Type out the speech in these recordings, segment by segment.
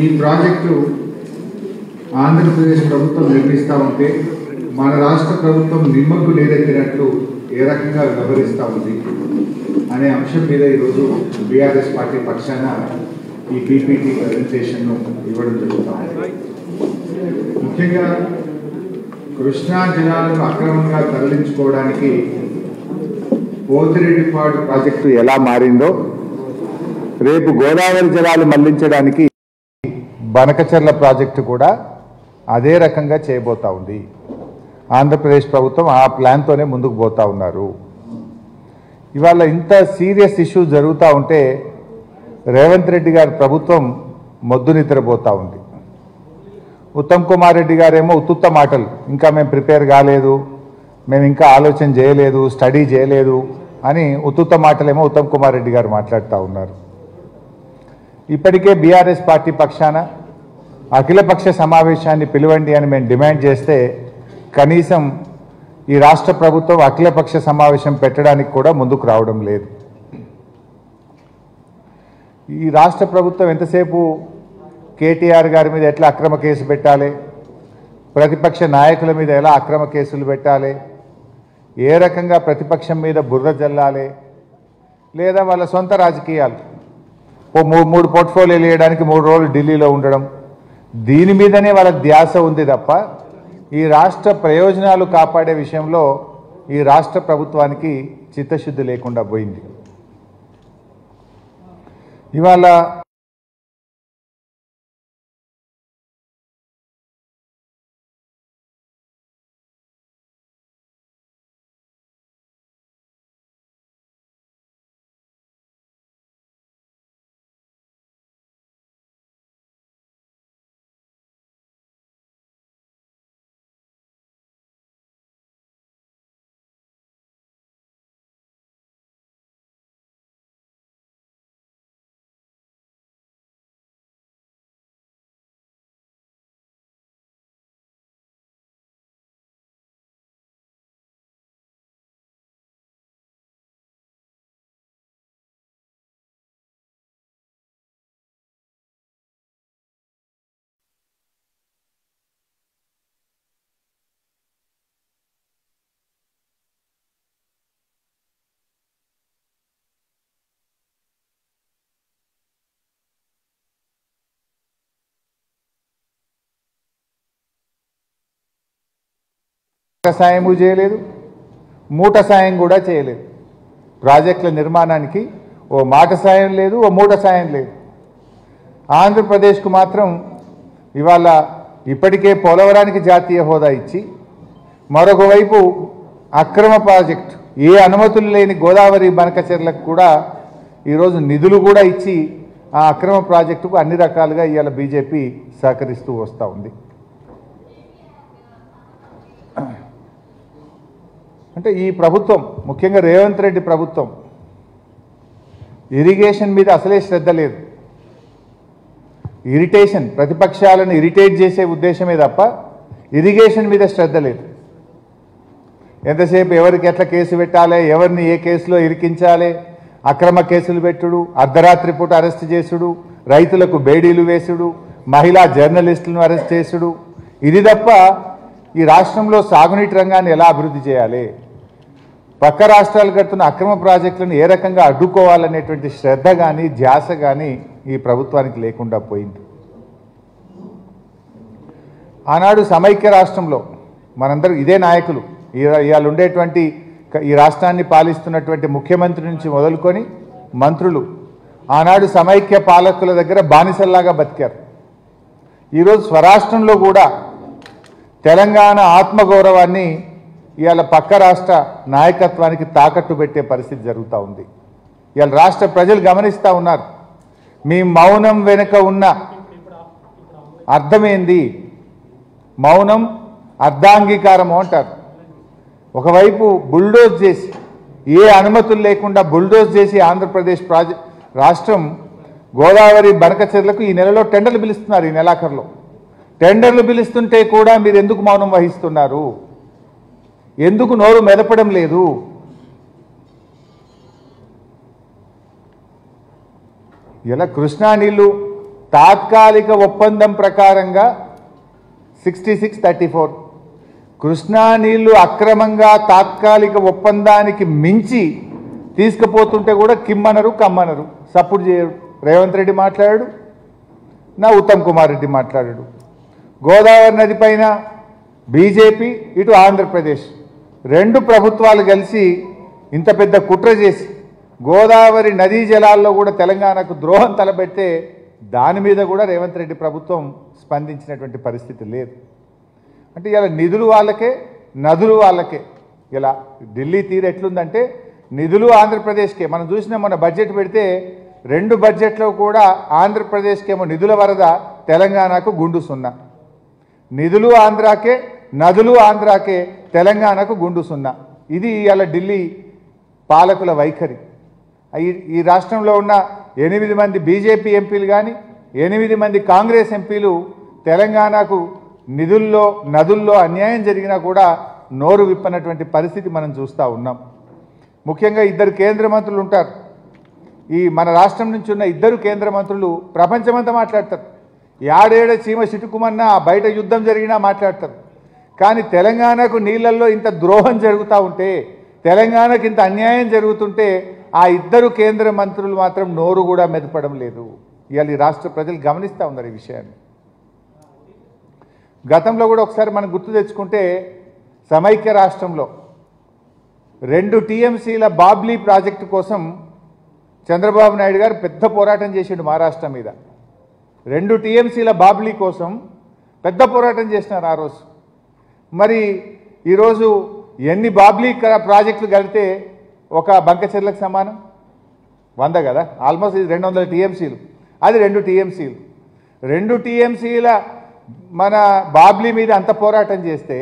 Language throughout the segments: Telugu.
ఈ ప్రాజెక్టు ఆంధ్రప్రదేశ్ ప్రభుత్వం నిర్మిస్తూ ఉంటే మన రాష్ట్ర ప్రభుత్వం నిమ్మకు నీరెత్తినట్లు ఏ రకంగా వ్యవహరిస్తూ ఉంది అనే అంశం మీద ఈరోజు బీఆర్ఎస్ పార్టీ పక్షాన ఈ పీపీటీ ప్రజెంటేషన్ను ఇవ్వడం జరుగుతుంది. ముఖ్యంగా కృష్ణా జలాలను అక్రమంగా తరలించుకోవడానికి పోతిరెడ్డిపాడు ప్రాజెక్టు ఎలా మారిందో రేపు గోదావరి జలాలు మళ్లించడానికి బనకచెర్ల ప్రాజెక్టు కూడా అదే రకంగా చేయబోతా ఉంది. ఆంధ్రప్రదేశ్ ప్రభుత్వం ఆ ప్లాన్తోనే ముందుకు పోతా ఉన్నారు. ఇవాళ ఇంత సీరియస్ ఇష్యూ జరుగుతూ ఉంటే రేవంత్ రెడ్డి గారి ప్రభుత్వం మొద్దు నిద్రపోతూ ఉంది. ఉత్తమ్ కుమార్ రెడ్డి గారేమో ఉత్తుత్త మాటలు, ఇంకా మేము ప్రిపేర్ కాలేదు, మేము ఇంకా ఆలోచన చేయలేదు, స్టడీ చేయలేదు అని ఉత్తుత్త మాటలేమో ఉత్తమ్ కుమార్ రెడ్డి గారు మాట్లాడుతూ ఉన్నారు. ఇప్పటికే బీఆర్ఎస్ పార్టీ పక్షాన అఖిలపక్ష సమావేశాన్ని పిలవండి అని మేము డిమాండ్ చేస్తే కనీసం ఈ రాష్ట్ర ప్రభుత్వం అఖిలపక్ష సమావేశం పెట్టడానికి కూడా ముందుకు రావడం లేదు. ఈ రాష్ట్ర ప్రభుత్వం ఎంతసేపు కేటీఆర్ గారి మీద ఎట్లా అక్రమ కేసు పెట్టాలి, ప్రతిపక్ష నాయకుల మీద ఎలా అక్రమ కేసులు పెట్టాలి, ఏ రకంగా ప్రతిపక్షం మీద బుర్ర జల్లాలి, లేదా వాళ్ళ సొంత రాజకీయాలు మూడు పోర్ట్ఫోలియోలు వేయడానికి 3 రోజులు ఢిల్లీలో ఉండడం, దీని మీదనే వాళ్ళ ధ్యాస ఉంది తప్ప ఈ రాష్ట్ర ప్రయోజనాలు కాపాడే విషయంలో ఈ రాష్ట్ర ప్రభుత్వానికి చిత్తశుద్ధి లేకుండా పోయింది. ఇవాళ సాయం చేయలేదు, మూట సాయం కూడా చేయలేదు. ప్రాజెక్టుల నిర్మాణానికి ఓ మాట సాయం లేదు, ఓ మూట సాయం లేదు. ఆంధ్రప్రదేశ్కు మాత్రం ఇవాళ ఇప్పటికే పోలవరానికి జాతీయ హోదా ఇచ్చి మరొక వైపు అక్రమ ప్రాజెక్టు ఏ అనుమతులు లేని గోదావరి బనకచెర్లకు కూడా ఈరోజు నిధులు కూడా ఇచ్చి ఆ అక్రమ ప్రాజెక్టుకు అన్ని రకాలుగా ఇవాళ బీజేపీ సహకరిస్తూ వస్తూ ఉంది. అంటే ఈ ప్రభుత్వం, ముఖ్యంగా రేవంత్ రెడ్డి ప్రభుత్వం ఇరిగేషన్ మీద అసలే శ్రద్ధ లేదు. ఇరిటేషన్, ప్రతిపక్షాలను ఇరిటేట్ చేసే ఉద్దేశమే తప్ప ఇరిగేషన్ మీద శ్రద్ధ లేదు. ఎంతసేపు ఎవరికి ఎట్లా కేసు పెట్టాలి, ఎవరిని ఏ కేసులో ఇరికించాలి, అక్రమ కేసులు పెట్టుడు, అర్ధరాత్రి పూట అరెస్ట్ చేసుడు, రైతులకు బేడీలు వేసుడు, మహిళా జర్నలిస్టులను అరెస్ట్ చేసుడు, ఇది తప్ప ఈ రాష్ట్రంలో సాగునీటి రంగాన్ని ఎలా అభివృద్ధి చేయాలి, పక్క రాష్ట్రాలు కడుతున్న అక్రమ ప్రాజెక్టులను ఏ రకంగా అడ్డుకోవాలనేటువంటి శ్రద్ధ కానీ ధ్యాస కానీ ఈ ప్రభుత్వానికి లేకుండా పోయింది. ఆనాడు సమైక్య రాష్ట్రంలో మనందరూ ఇదే నాయకులు, ఇవాళ ఉండేటువంటి ఈ రాష్ట్రాన్ని పాలిస్తున్నటువంటి ముఖ్యమంత్రి నుంచి మొదలుకొని మంత్రులు ఆనాడు సమైక్య పాలకుల దగ్గర బానిసల్లాగా బతికారు. ఈరోజు స్వరాష్ట్రంలో కూడా తెలంగాణ ఆత్మగౌరవాన్ని ఇవాళ పక్క రాష్ట్ర నాయకత్వానికి తాకట్టు పెట్టే పరిస్థితి జరుగుతూ ఉంది. ఇవాళ రాష్ట్ర ప్రజలు గమనిస్తూ ఉన్నారు. మీ మౌనం వెనుక ఉన్న అర్థమేంది? మౌనం అర్ధాంగీకారము అంటారు. ఒకవైపు బుల్డోజ్ చేసి, ఏ అనుమతులు లేకుండా బుల్డోజ్ చేసి ఆంధ్రప్రదేశ్ రాష్ట్రం గోదావరి బనకచెర్లకు ఈ నెలలో టెండర్లు పిలుస్తున్నారు. ఈ నెలాఖరులో టెండర్లు పిలుస్తుంటే కూడా మీరు ఎందుకు మౌనం వహిస్తున్నారు? ఎందుకు నోరు మెదపడం లేదు? ఇలా కృష్ణా నీళ్లు తాత్కాలిక ఒప్పందం ప్రకారంగా 66-34 కృష్ణా నీళ్లు అక్రమంగా తాత్కాలిక ఒప్పందానికి మించి తీసుకుపోతుంటే కూడా కిమ్మనరు కమ్మనరు, సపోర్ట్ చేయరు. రేవంత్ రెడ్డి మాట్లాడాడు, నా ఉత్తమ్ కుమార్ రెడ్డి మాట్లాడాడు. గోదావరి నది పైన బీజేపీ, ఇటు ఆంధ్రప్రదేశ్ రెండు ప్రభుత్వాలు కలిసి ఇంత పెద్ద కుట్ర చేసి గోదావరి నదీ జలాల్లో కూడా తెలంగాణకు ద్రోహం తలపెడితే దాని మీద కూడా రేవంత్ రెడ్డి ప్రభుత్వం స్పందించినటువంటి పరిస్థితి లేదు. అంటే ఇలా నిధులు వాళ్ళకే, నదులు వాళ్ళకే. ఇలా ఢిల్లీ తీరు ఎట్లుందంటే నిధులు ఆంధ్రప్రదేశ్కే. మనం చూసినా మన బడ్జెట్ పెడితే రెండు బడ్జెట్లో కూడా ఆంధ్రప్రదేశ్కేమో నిధుల వరద, తెలంగాణకు గుండు సున్నా. నిధులు ఆంధ్రాకే, నదులు ఆంధ్రాకే, తెలంగాణకు గుండు సున్నా. ఇది ఇలా ఢిల్లీ పాలకుల వైఖరి. ఈ రాష్ట్రంలో ఉన్న 8 మంది బీజేపీ ఎంపీలు కానీ 8 మంది కాంగ్రెస్ ఎంపీలు తెలంగాణకు నిధుల్లో, నదుల్లో అన్యాయం జరిగినా కూడా నోరు విప్పనటువంటి పరిస్థితి మనం చూస్తూ ఉన్నాం. ముఖ్యంగా 2 కేంద్ర మంత్రులు ఉంటారు. ఈ మన రాష్ట్రం నుంచి ఉన్న 2 కేంద్ర మంత్రులు ప్రపంచమంతా మాట్లాడతారు. యాడేడ చీమ చిటుకుమన్నా బయట యుద్ధం జరిగినా మాట్లాడతారు. కానీ తెలంగాణకు నీళ్ళల్లో ఇంత ద్రోహం జరుగుతూ ఉంటే, తెలంగాణకు ఇంత అన్యాయం జరుగుతుంటే ఆ 2 కేంద్ర మంత్రులు మాత్రం నోరు కూడా మెదపడం లేదు. ఇవాళ ఈ రాష్ట్ర ప్రజలు గమనిస్తూ ఉన్నారు ఈ విషయాన్ని. గతంలో కూడా ఒకసారి మనం గుర్తు తెచ్చుకుంటే సమైక్య రాష్ట్రంలో 2 టీఎంసీల బాబ్లీ ప్రాజెక్టు కోసం చంద్రబాబు నాయుడు గారు పెద్ద పోరాటం చేసిండు మహారాష్ట్ర మీద. 2 టీఎంసీల బాబ్లీ కోసం పెద్ద పోరాటం చేసినారు ఆ రోజు. మరి ఈరోజు ఎన్ని బాబ్లీ ప్రాజెక్టులు కలిపితే ఒక బంకచెర్లకు సమానం? 100 కదా, ఆల్మోస్ట్ ఇది 200 టీఎంసీలు, అది 2 టీఎంసీలు. 2 టీఎంసీల మన బాబ్లీ మీద అంత పోరాటం చేస్తే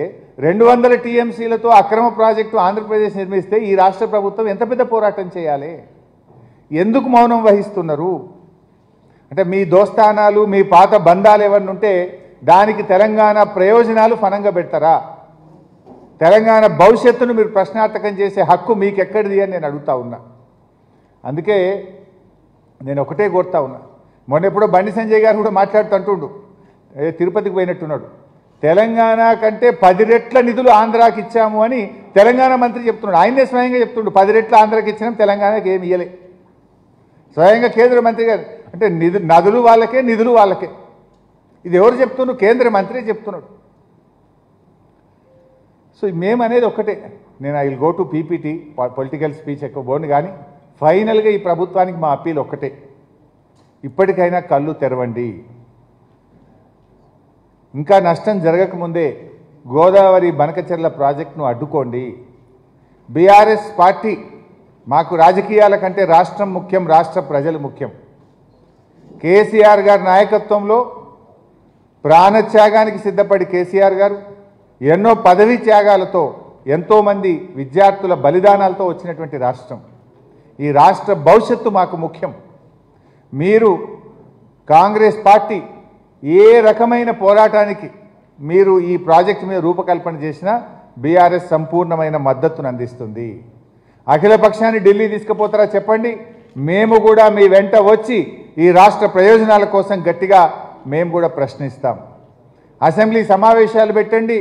200 టీఎంసీలతో అక్రమ ప్రాజెక్టు ఆంధ్రప్రదేశ్ నిర్మిస్తే ఈ రాష్ట్ర ప్రభుత్వం ఎంత పెద్ద పోరాటం చేయాలి? ఎందుకు మౌనం వహిస్తున్నారు? అంటే మీ దోస్తానాలు, మీ పాత బంధాలు ఏమన్నా ఉంటే దానికి తెలంగాణ ప్రయోజనాలు ఫనంగా పెడతారా? తెలంగాణ భవిష్యత్తును మీరు ప్రశ్నార్థకం చేసే హక్కు మీకు ఎక్కడిది అని నేను అడుగుతా ఉన్నా. అందుకే నేను ఒకటే కోరుతా ఉన్నా. మొన్న ఎప్పుడో బండి సంజయ్ గారు కూడా మాట్లాడుతుంటుండు, తిరుపతికి పోయినట్టున్నాడు. తెలంగాణ కంటే 10 రెట్ల నిధులు ఆంధ్రాకి ఇచ్చాము అని తెలంగాణ మంత్రి చెప్తున్నాడు. ఆయనే స్వయంగా చెప్తుండు, 10 రెట్ల ఆంధ్రాకి ఇచ్చినాం, తెలంగాణకి ఏమి ఇయ్యలే. స్వయంగా కేంద్ర మంత్రి గారు. అంటే నదులు వాళ్ళకే, నిధులు వాళ్ళకే. ఇది ఎవరు చెప్తున్నారు? కేంద్ర మంత్రి చెప్తున్నాడు. సో మేమనేది ఒక్కటే, నేను I will go to PPT, political speech ఎక్కువ బోను, కానీ ఫైనల్గా ఈ ప్రభుత్వానికి మా అప్పీల్ ఒక్కటే, ఇప్పటికైనా కళ్ళు తెరవండి. ఇంకా నష్టం జరగకముందే గోదావరి బనకచెర్ల ప్రాజెక్టును అడ్డుకోండి. బీఆర్ఎస్ పార్టీ, మాకు రాజకీయాల కంటే రాష్ట్రం ముఖ్యం, రాష్ట్ర ప్రజలు ముఖ్యం. కేసీఆర్ గారి నాయకత్వంలో ప్రాణత్యాగానికి సిద్ధపడి కేసీఆర్ గారు ఎన్నో పదవీ త్యాగాలతో, ఎంతోమంది విద్యార్థుల బలిదానాలతో వచ్చినటువంటి రాష్ట్రం. ఈ రాష్ట్ర భవిష్యత్తు మాకు ముఖ్యం. మీరు కాంగ్రెస్ పార్టీ ఏ రకమైన పోరాటానికి మీరు ఈ ప్రాజెక్టు మీద రూపకల్పన చేసినా బీఆర్ఎస్ సంపూర్ణమైన మద్దతును అందిస్తుంది. అఖిల పక్షాన్ని ఢిల్లీ తీసుకుపోతారా చెప్పండి, మేము కూడా మీ వెంట వచ్చి ఈ రాష్ట్ర ప్రయోజనాల కోసం గట్టిగా మేము కూడా ప్రశ్నిస్తాం. అసెంబ్లీ సమావేశాలు పెట్టండి,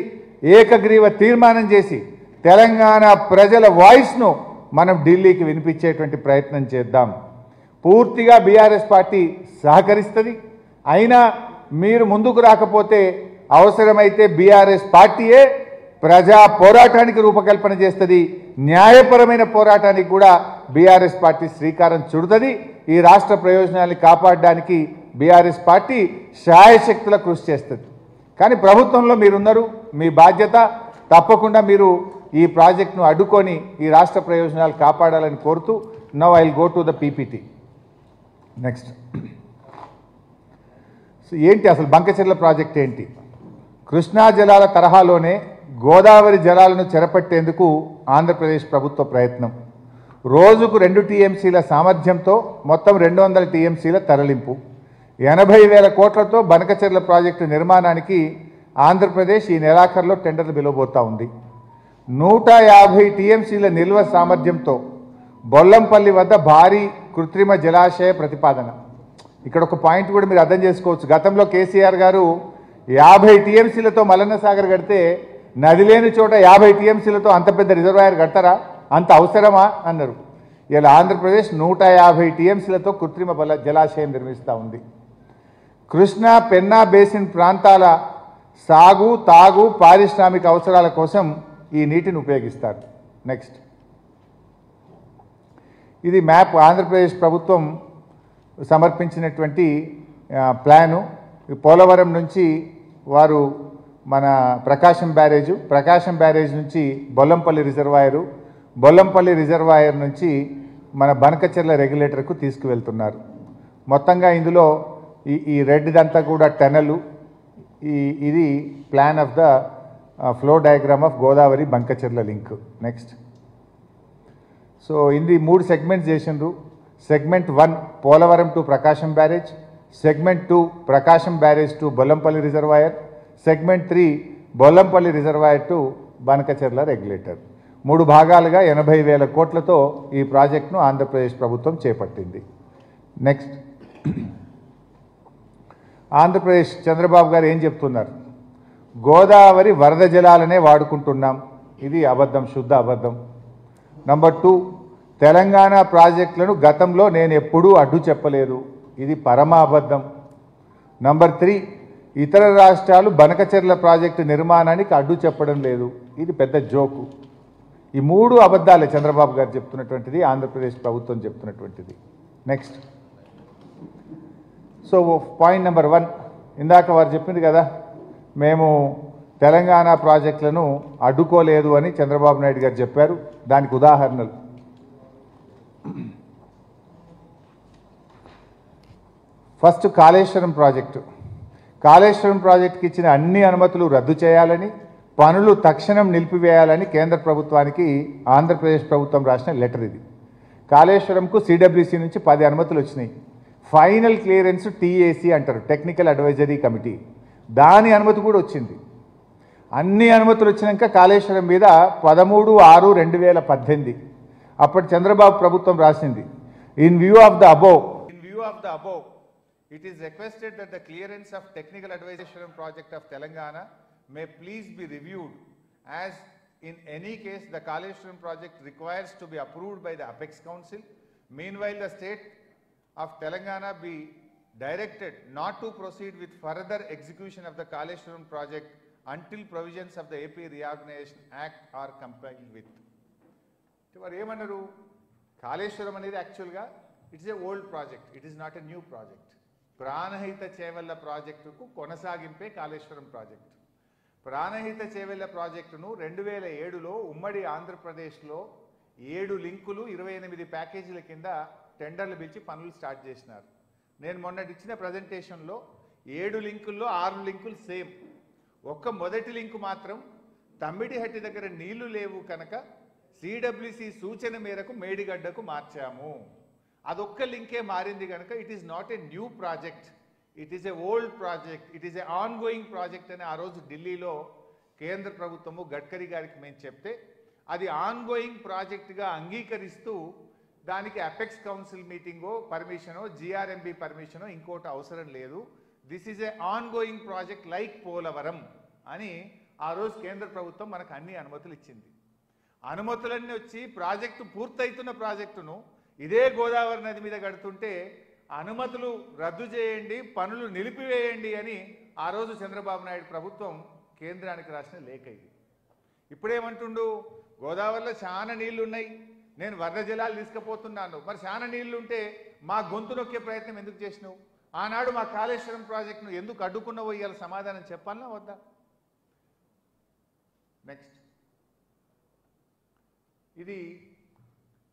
ఏకగ్రీవ తీర్మానం చేసి తెలంగాణ ప్రజల వాయిస్ను మనం ఢిల్లీకి వినిపించేటువంటి ప్రయత్నం చేద్దాం. పూర్తిగా బీఆర్ఎస్ పార్టీ సహకరిస్తుంది. అయినా మీరు ముందుకు రాకపోతే అవసరమైతే బీఆర్ఎస్ పార్టీయే ప్రజా పోరాటానికి రూపకల్పన చేస్తుంది. న్యాయపరమైన పోరాటానికి కూడా బీఆర్ఎస్ పార్టీ శ్రీకారం చుడుతుంది. ఈ రాష్ట్ర ప్రయోజనాన్ని కాపాడడానికి బీఆర్ఎస్ పార్టీ శాయశక్తుల కృషి చేస్తుంది. కానీ ప్రభుత్వంలో మీరున్నారు, మీ బాధ్యత తప్పకుండా మీరు ఈ ప్రాజెక్టును అడ్డుకొని ఈ రాష్ట్ర ప్రయోజనాలు కాపాడాలని కోరుతూ now I will go to the PPT. Next, ఏంటి అసలు బంకచెర్ల ప్రాజెక్ట్ ఏంటి? కృష్ణా జలాల తరహాలోనే గోదావరి జలాలను చెరపట్టేందుకు ఆంధ్రప్రదేశ్ ప్రభుత్వ ప్రయత్నం. రోజుకు 2 టీఎంసీల సామర్థ్యంతో మొత్తం 200 టీఎంసీల తరలింపు. 80,000 కోట్లతో బనకచెర్ల ప్రాజెక్టు నిర్మాణానికి ఆంధ్రప్రదేశ్ ఈ నెలాఖరులో టెండర్లు పిలువబోతా ఉంది. 150 టీఎంసీల నిల్వ సామర్థ్యంతో బొల్లంపల్లి వద్ద భారీ కృత్రిమ జలాశయ ప్రతిపాదన. ఇక్కడ ఒక పాయింట్ కూడా మీరు అర్థం చేసుకోవచ్చు. గతంలో కేసీఆర్ గారు 50 టీఎంసీలతో మల్లన్న సాగర్ కడితే నది లేని చోట 50 టీఎంసీలతో అంత పెద్ద రిజర్వాయర్ కడతారా, అంత అవసరమా అన్నారు. ఇలా ఆంధ్రప్రదేశ్ 150 టీఎంసీలతో కృత్రిమ జలాశయం నిర్మిస్తూ ఉంది. కృష్ణా పెన్నా బేసిన్ ప్రాంతాల సాగు తాగు పారిశ్రామిక అవసరాల కోసం ఈ నీటిని ఉపయోగిస్తారు. నెక్స్ట్, ఇది మ్యాప్ ఆంధ్రప్రదేశ్ ప్రభుత్వం సమర్పించినటువంటి ప్లాను. పోలవరం నుంచి వారు మన ప్రకాశం బ్యారేజ్ నుంచి బొల్లంపల్లి రిజర్వాయర్ నుంచి మన బనకచెర్ల రెగ్యులేటర్కు తీసుకువెళ్తున్నారు. మొత్తంగా ఇందులో ఈ రెడ్దంతా కూడా టనలు. ఇది plan of the flow diagram of Godavari Banakacherla link. Next, so ఇది 3 సెగ్మెంట్స్ చేసిండ్రు. Segment 1 Polavaram to Prakasam barrage, segment 2 Prakasam barrage to Bollampalli reservoir, segment 3 Bollampalli reservoir to Banakacherla regulator. 3 భాగాలుగా 80,000 కోట్లతో ఈ ప్రాజెక్టును ఆంధ్రప్రదేశ్ ప్రభుత్వం చేపట్టింది. నెక్స్ట్, ఆంధ్రప్రదేశ్ చంద్రబాబు గారు ఏం చెప్తున్నారు? గోదావరి వరద జలాలనే వాడుకుంటున్నాం. ఇది అబద్ధం, శుద్ధ అబద్ధం. నంబర్ 2, తెలంగాణ ప్రాజెక్టులను గతంలో నేను ఎప్పుడూ అడ్డు చెప్పలేదు. ఇది పరమ అబద్ధం. నంబర్ 3, ఇతర రాష్ట్రాలు బనకచెర్ల ప్రాజెక్టు నిర్మాణానికి అడ్డు చెప్పడం లేదు. ఇది పెద్ద జోకు. ఈ 3 అబద్ధాలే చంద్రబాబు గారు చెప్తున్నటువంటిది, ఆంధ్రప్రదేశ్ ప్రభుత్వం చెప్తున్నటువంటిది. నెక్స్ట్, సో పాయింట్ నెంబర్ 1, ఇందాక వారు చెప్పింది కదా, మేము తెలంగాణ ప్రాజెక్టులను అడ్డుకోలేదు అని చంద్రబాబు నాయుడు గారు చెప్పారు. దానికి ఉదాహరణలు ఫస్ట్ కాళేశ్వరం ప్రాజెక్టుకి ఇచ్చిన అన్ని అనుమతులు రద్దు చేయాలని, పనులు తక్షణం నిలిపివేయాలని కేంద్ర ప్రభుత్వానికి ఆంధ్రప్రదేశ్ ప్రభుత్వం రాసిన లెటర్ ఇది. కాళేశ్వరంకు సిడబ్ల్యూసి నుంచి 10 అనుమతులు వచ్చినాయి. ఫైనల్ క్లియరెన్స్ టీఏసీ అంటారు, టెక్నికల్ అడ్వైజరీ కమిటీ. దాని అనుమతి కూడా వచ్చింది. అన్ని అనుమతులు వచ్చినాక కాళేశ్వరం మీద 13/6/2018 అప్పటి చంద్రబాబు ప్రభుత్వం రాసింది, in view of the above it is requested that the clearance of technical advisory project of Telangana may please be reviewed, as in any case the Kaleshwaram project requires to be approved by the Apex Council. Meanwhile, the state of Telangana be directed not to proceed with further execution of the Kaleshwaram project until provisions of the AP Reorganization Act are complied with. వారు ఏమన్నారు? కాళేశ్వరం అనేది యాక్చువల్గా it's a old project, it is not a new project. Pranahita Chevella ప్రాజెక్టుకు కొనసాగింపే కాళేశ్వరం ప్రాజెక్టు. ప్రాణహిత చేవెళ్ల ప్రాజెక్టును 2007లో ఉమ్మడి ఆంధ్రప్రదేశ్లో 7 లింకులు 28 ప్యాకేజీల కింద టెండర్లు పిలిచి పనులు స్టార్ట్ చేసినారు. నేను మొన్నటి ఇచ్చిన ప్రజెంటేషన్లో 7 లింకుల్లో 6 లింకులు సేమ్. ఒక్క మొదటి లింకు మాత్రం తమ్మిడిహట్టి దగ్గర నీళ్లు లేవు కనుక సిడబ్ల్యూసి సూచన మేరకు మేడిగడ్డకు మార్చాము. అదొక్క లింకే మారింది కనుక it is not a new project, it is a old project, it is A on going project అని ఆ రోజు ఢిల్లీలో కేంద్ర ప్రభుత్వము గడ్కరీ గారికి మేము చెప్తే అది ఆన్ గోయింగ్ ప్రాజెక్టుగా అంగీకరిస్తూ దానికి అపెక్స్ కౌన్సిల్ మీటింగో పర్మిషనో జిఆర్ఎంబి పర్మిషనో ఇంకోటి అవసరం లేదు, this is A on going project like Polavaram అని ఆ రోజు కేంద్ర ప్రభుత్వం మనకు అన్ని అనుమతులు ఇచ్చింది. అనుమతులన్నీ వచ్చి ప్రాజెక్టు పూర్తయితున్న ప్రాజెక్టును ఇదే గోదావరి నది మీద కడుతుంటే అనుమతులు రద్దు చేయండి, పనులు నిలిపివేయండి అని ఆ రోజు చంద్రబాబు నాయుడు ప్రభుత్వం కేంద్రానికి రాసిన లేఖ ఇది. ఇప్పుడేమంటుండు? గోదావరిలో చాలా నీళ్లు ఉన్నాయి, నేను వరద జలాలు తీసుకుపోతున్నాను. మరి చాలా నీళ్లుంటే మా గొంతు నొక్కే ప్రయత్నం ఎందుకు చేసినావు? ఆనాడు మా కాళేశ్వరం ప్రాజెక్టును ఎందుకు అడ్డుకున్నావో ఇవాళ సమాధానం చెప్పాలనా వద్దా? నెక్స్ట్, ఇది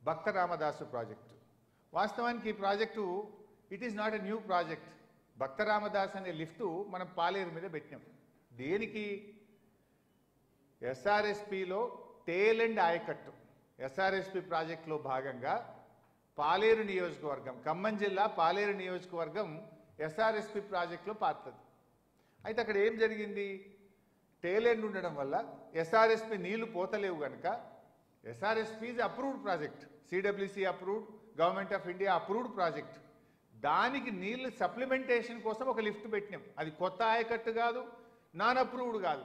భక్త రామదాసు ప్రాజెక్టు. వాస్తవానికి ఈ project it is not a new project. Bhakta Ramadas అనే లిఫ్టు మనం పాలేరు మీద పెట్టినాం. దేనికి? ఎస్ఆర్ఎస్పిలో టేల్ అండ్ ఆయకట్టు ఎస్ఆర్ఎస్పి ప్రాజెక్టులో భాగంగా పాలేరు నియోజకవర్గం, ఖమ్మం జిల్లా పాలేరు నియోజకవర్గం ఎస్ఆర్ఎస్పి ప్రాజెక్టులో పారుతుంది. అయితే అక్కడ ఏం జరిగింది? టేల్ ఎండ్ ఉండడం వల్ల ఎస్ఆర్ఎస్పి నీళ్లు పోతలేవు కనుక SRSP is approved project, CWC approved, government of India approved project. దానికి నీళ్లు సప్లిమెంటేషన్ కోసం ఒక లిఫ్ట్ పెట్టినాం. అది కొత్త ఆయకట్టు కాదు, నాన్ అప్రూవ్డ్ కాదు.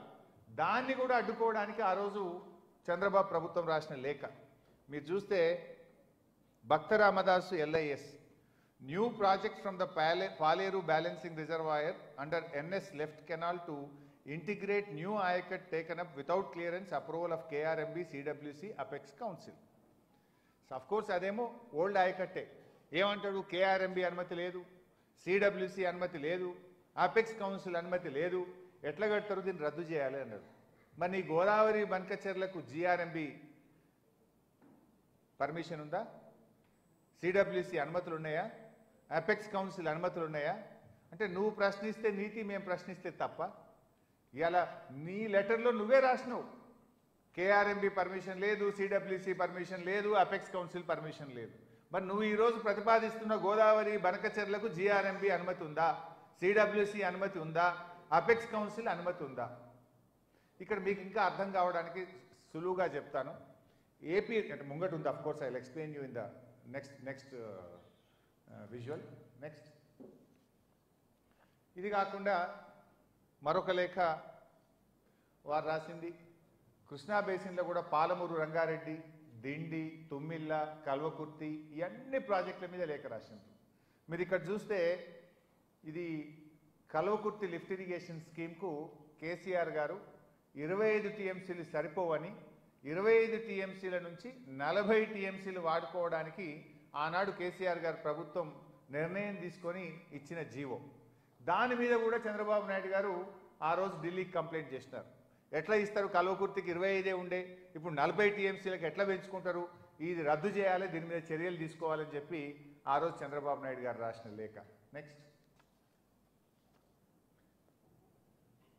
దాన్ని కూడా అడ్డుకోవడానికి ఆ రోజు చంద్రబాబు ప్రభుత్వం రాసిన లేఖ మీరు చూస్తే, Bhakta Ramadasu LIS new project from the Paleru balancing reservoir under NS left canal to integrate new ఆయకట్ taken up without clearance approval of KRMB CWC apex council. Of course అదేమో ఓల్డ్ ఆయకట్టే. ఏమంటాడు, KRMB అనుమతి లేదు, CWC అనుమతి లేదు, అపెక్స్ కౌన్సిల్ అనుమతి లేదు, ఎట్లా కడతారు, దీన్ని రద్దు చేయాలి అన్నాడు. మరి ఈ గోదావరి బనకచెర్లకు GRMB పర్మిషన్ ఉందా? CWC అనుమతులు ఉన్నాయా? అపెక్స్ కౌన్సిల్ అనుమతులు ఉన్నాయా? అంటే నువ్వు ప్రశ్నిస్తే నీతి, మేము ప్రశ్నిస్తే తప్ప. ఇవాళ నీ లెటర్లో నువ్వే రాసినావు, KRMB పర్మిషన్ లేదు, CWC పర్మిషన్ లేదు, అపెక్స్ కౌన్సిల్ పర్మిషన్ లేదు. మరి నువ్వు ఈరోజు ప్రతిపాదిస్తున్న గోదావరి బనకచెర్లకు GRMB అనుమతి ఉందా? CWC అనుమతి ఉందా? అపెక్స్ కౌన్సిల్ అనుమతి ఉందా? ఇక్కడ మీకు ఇంకా అర్థం కావడానికి సులువుగా చెప్తాను. ఏపీ అంటే ముంగట ఉంది, of course I will explain you in the next visual. Next ఇది కాకుండా మరొక లేఖ వారు రాసింది. కృష్ణా బేసిన్లో కూడా పాలమూరు రంగారెడ్డి, దిండి, తుమ్మిళ్ళ, కల్వకుర్తి ఇవన్నీ ప్రాజెక్టుల మీద లేఖ రాసింది. మీరు ఇక్కడ చూస్తే ఇది కల్వకుర్తి లిఫ్ట్ ఇరిగేషన్ స్కీమ్కు కేసీఆర్ గారు 25 TMCలు సరిపోవని 25 TMCల నుంచి 40 TMCలు వాడుకోవడానికి ఆనాడు కేసీఆర్ గారు ప్రభుత్వం నిర్ణయం తీసుకొని ఇచ్చిన జీవో. దాని మీద కూడా చంద్రబాబు నాయుడు గారు ఆ రోజు ఢిల్లీకి కంప్లైంట్ చేసినారు. ఎట్లా ఇస్తారు, కల్వకుర్తికి 25 ఉండే, ఇప్పుడు 40 TMCలకు ఎట్లా పెంచుకుంటారు, ఇది రద్దు చేయాలి, దీని మీద చర్యలు తీసుకోవాలని చెప్పి ఆ రోజు చంద్రబాబు నాయుడు గారు రాసిన లేఖ. నెక్స్ట్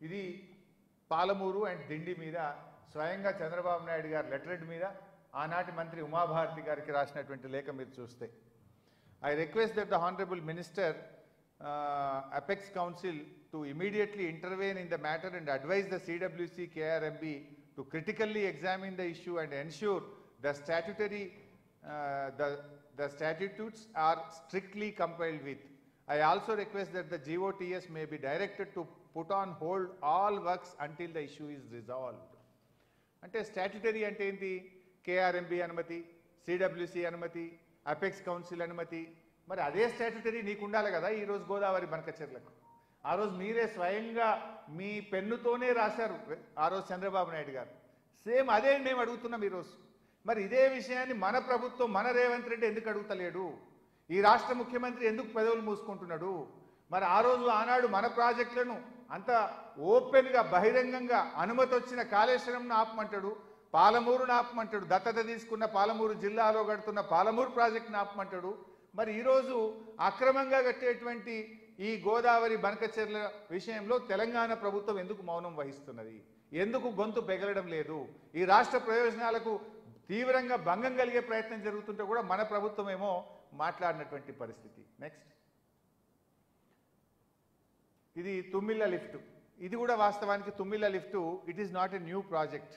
ఇది పాలమూరు అండ్ దిండి మీద స్వయంగా చంద్రబాబు నాయుడు గారు లెటరెడ్ మీద ఆనాటి మంత్రి ఉమాభారతి గారికి రాసినటువంటి లేఖ మీరు చూస్తే, I request that the honourable minister apex council to immediately intervene in the matter and advise the CWC KRMB to critically examine the issue and ensure the statutory the statutes are strictly complied with. I also request that the GOTS may be directed to put on hold all works until the issue is resolved. అంటే స్టాట్యుటరీ అంటే ఏంటి, KRMB అనుమతి, CWC అనుమతి, అపెక్స్ కౌన్సిల్ అనుమతి. మరి అదే స్టాట్యుటరీ నీకు ఉండాలి కదా ఈరోజు గోదావరి బనకచెర్లకు. ఆ రోజు మీరే స్వయంగా మీ పెన్నుతోనే రాశారు ఆ రోజు చంద్రబాబు నాయుడు గారు. సేమ్ అదే మేము అడుగుతున్నాం ఈరోజు. మరి ఇదే విషయాన్ని మన ప్రభుత్వం, మన రేవంత్ రెడ్డి ఎందుకు అడుగుతలేడు? ఈ రాష్ట్ర ముఖ్యమంత్రి ఎందుకు పెదవులు మూసుకుంటున్నాడు? మరి ఆ రోజు ఆనాడు మన ప్రాజెక్టులను అంత ఓపెన్గా బహిరంగంగా అనుమతి వచ్చిన కాళేశ్వరంను ఆపమంటాడు, పాలమూరును ఆపమంటాడు, దత్తత తీసుకున్న పాలమూరు జిల్లాలో కడుతున్న పాలమూరు ప్రాజెక్టును ఆపమంటాడు. మరి ఈరోజు అక్రమంగా కట్టేటువంటి ఈ గోదావరి బనకచెర్ల విషయంలో తెలంగాణ ప్రభుత్వం ఎందుకు మౌనం వహిస్తున్నది? ఎందుకు గొంతు పెగలడం లేదు? ఈ రాష్ట్ర ప్రయోజనాలకు తీవ్రంగా భంగం కలిగే ప్రయత్నం జరుగుతుంటే కూడా మన ప్రభుత్వం ఏమో మాట్లాడినటువంటి పరిస్థితి. నెక్స్ట్ ఇది తుమ్మిళ్ళ లిఫ్ట్. ఇది కూడా వాస్తవానికి Tummilla lift it is not a new project.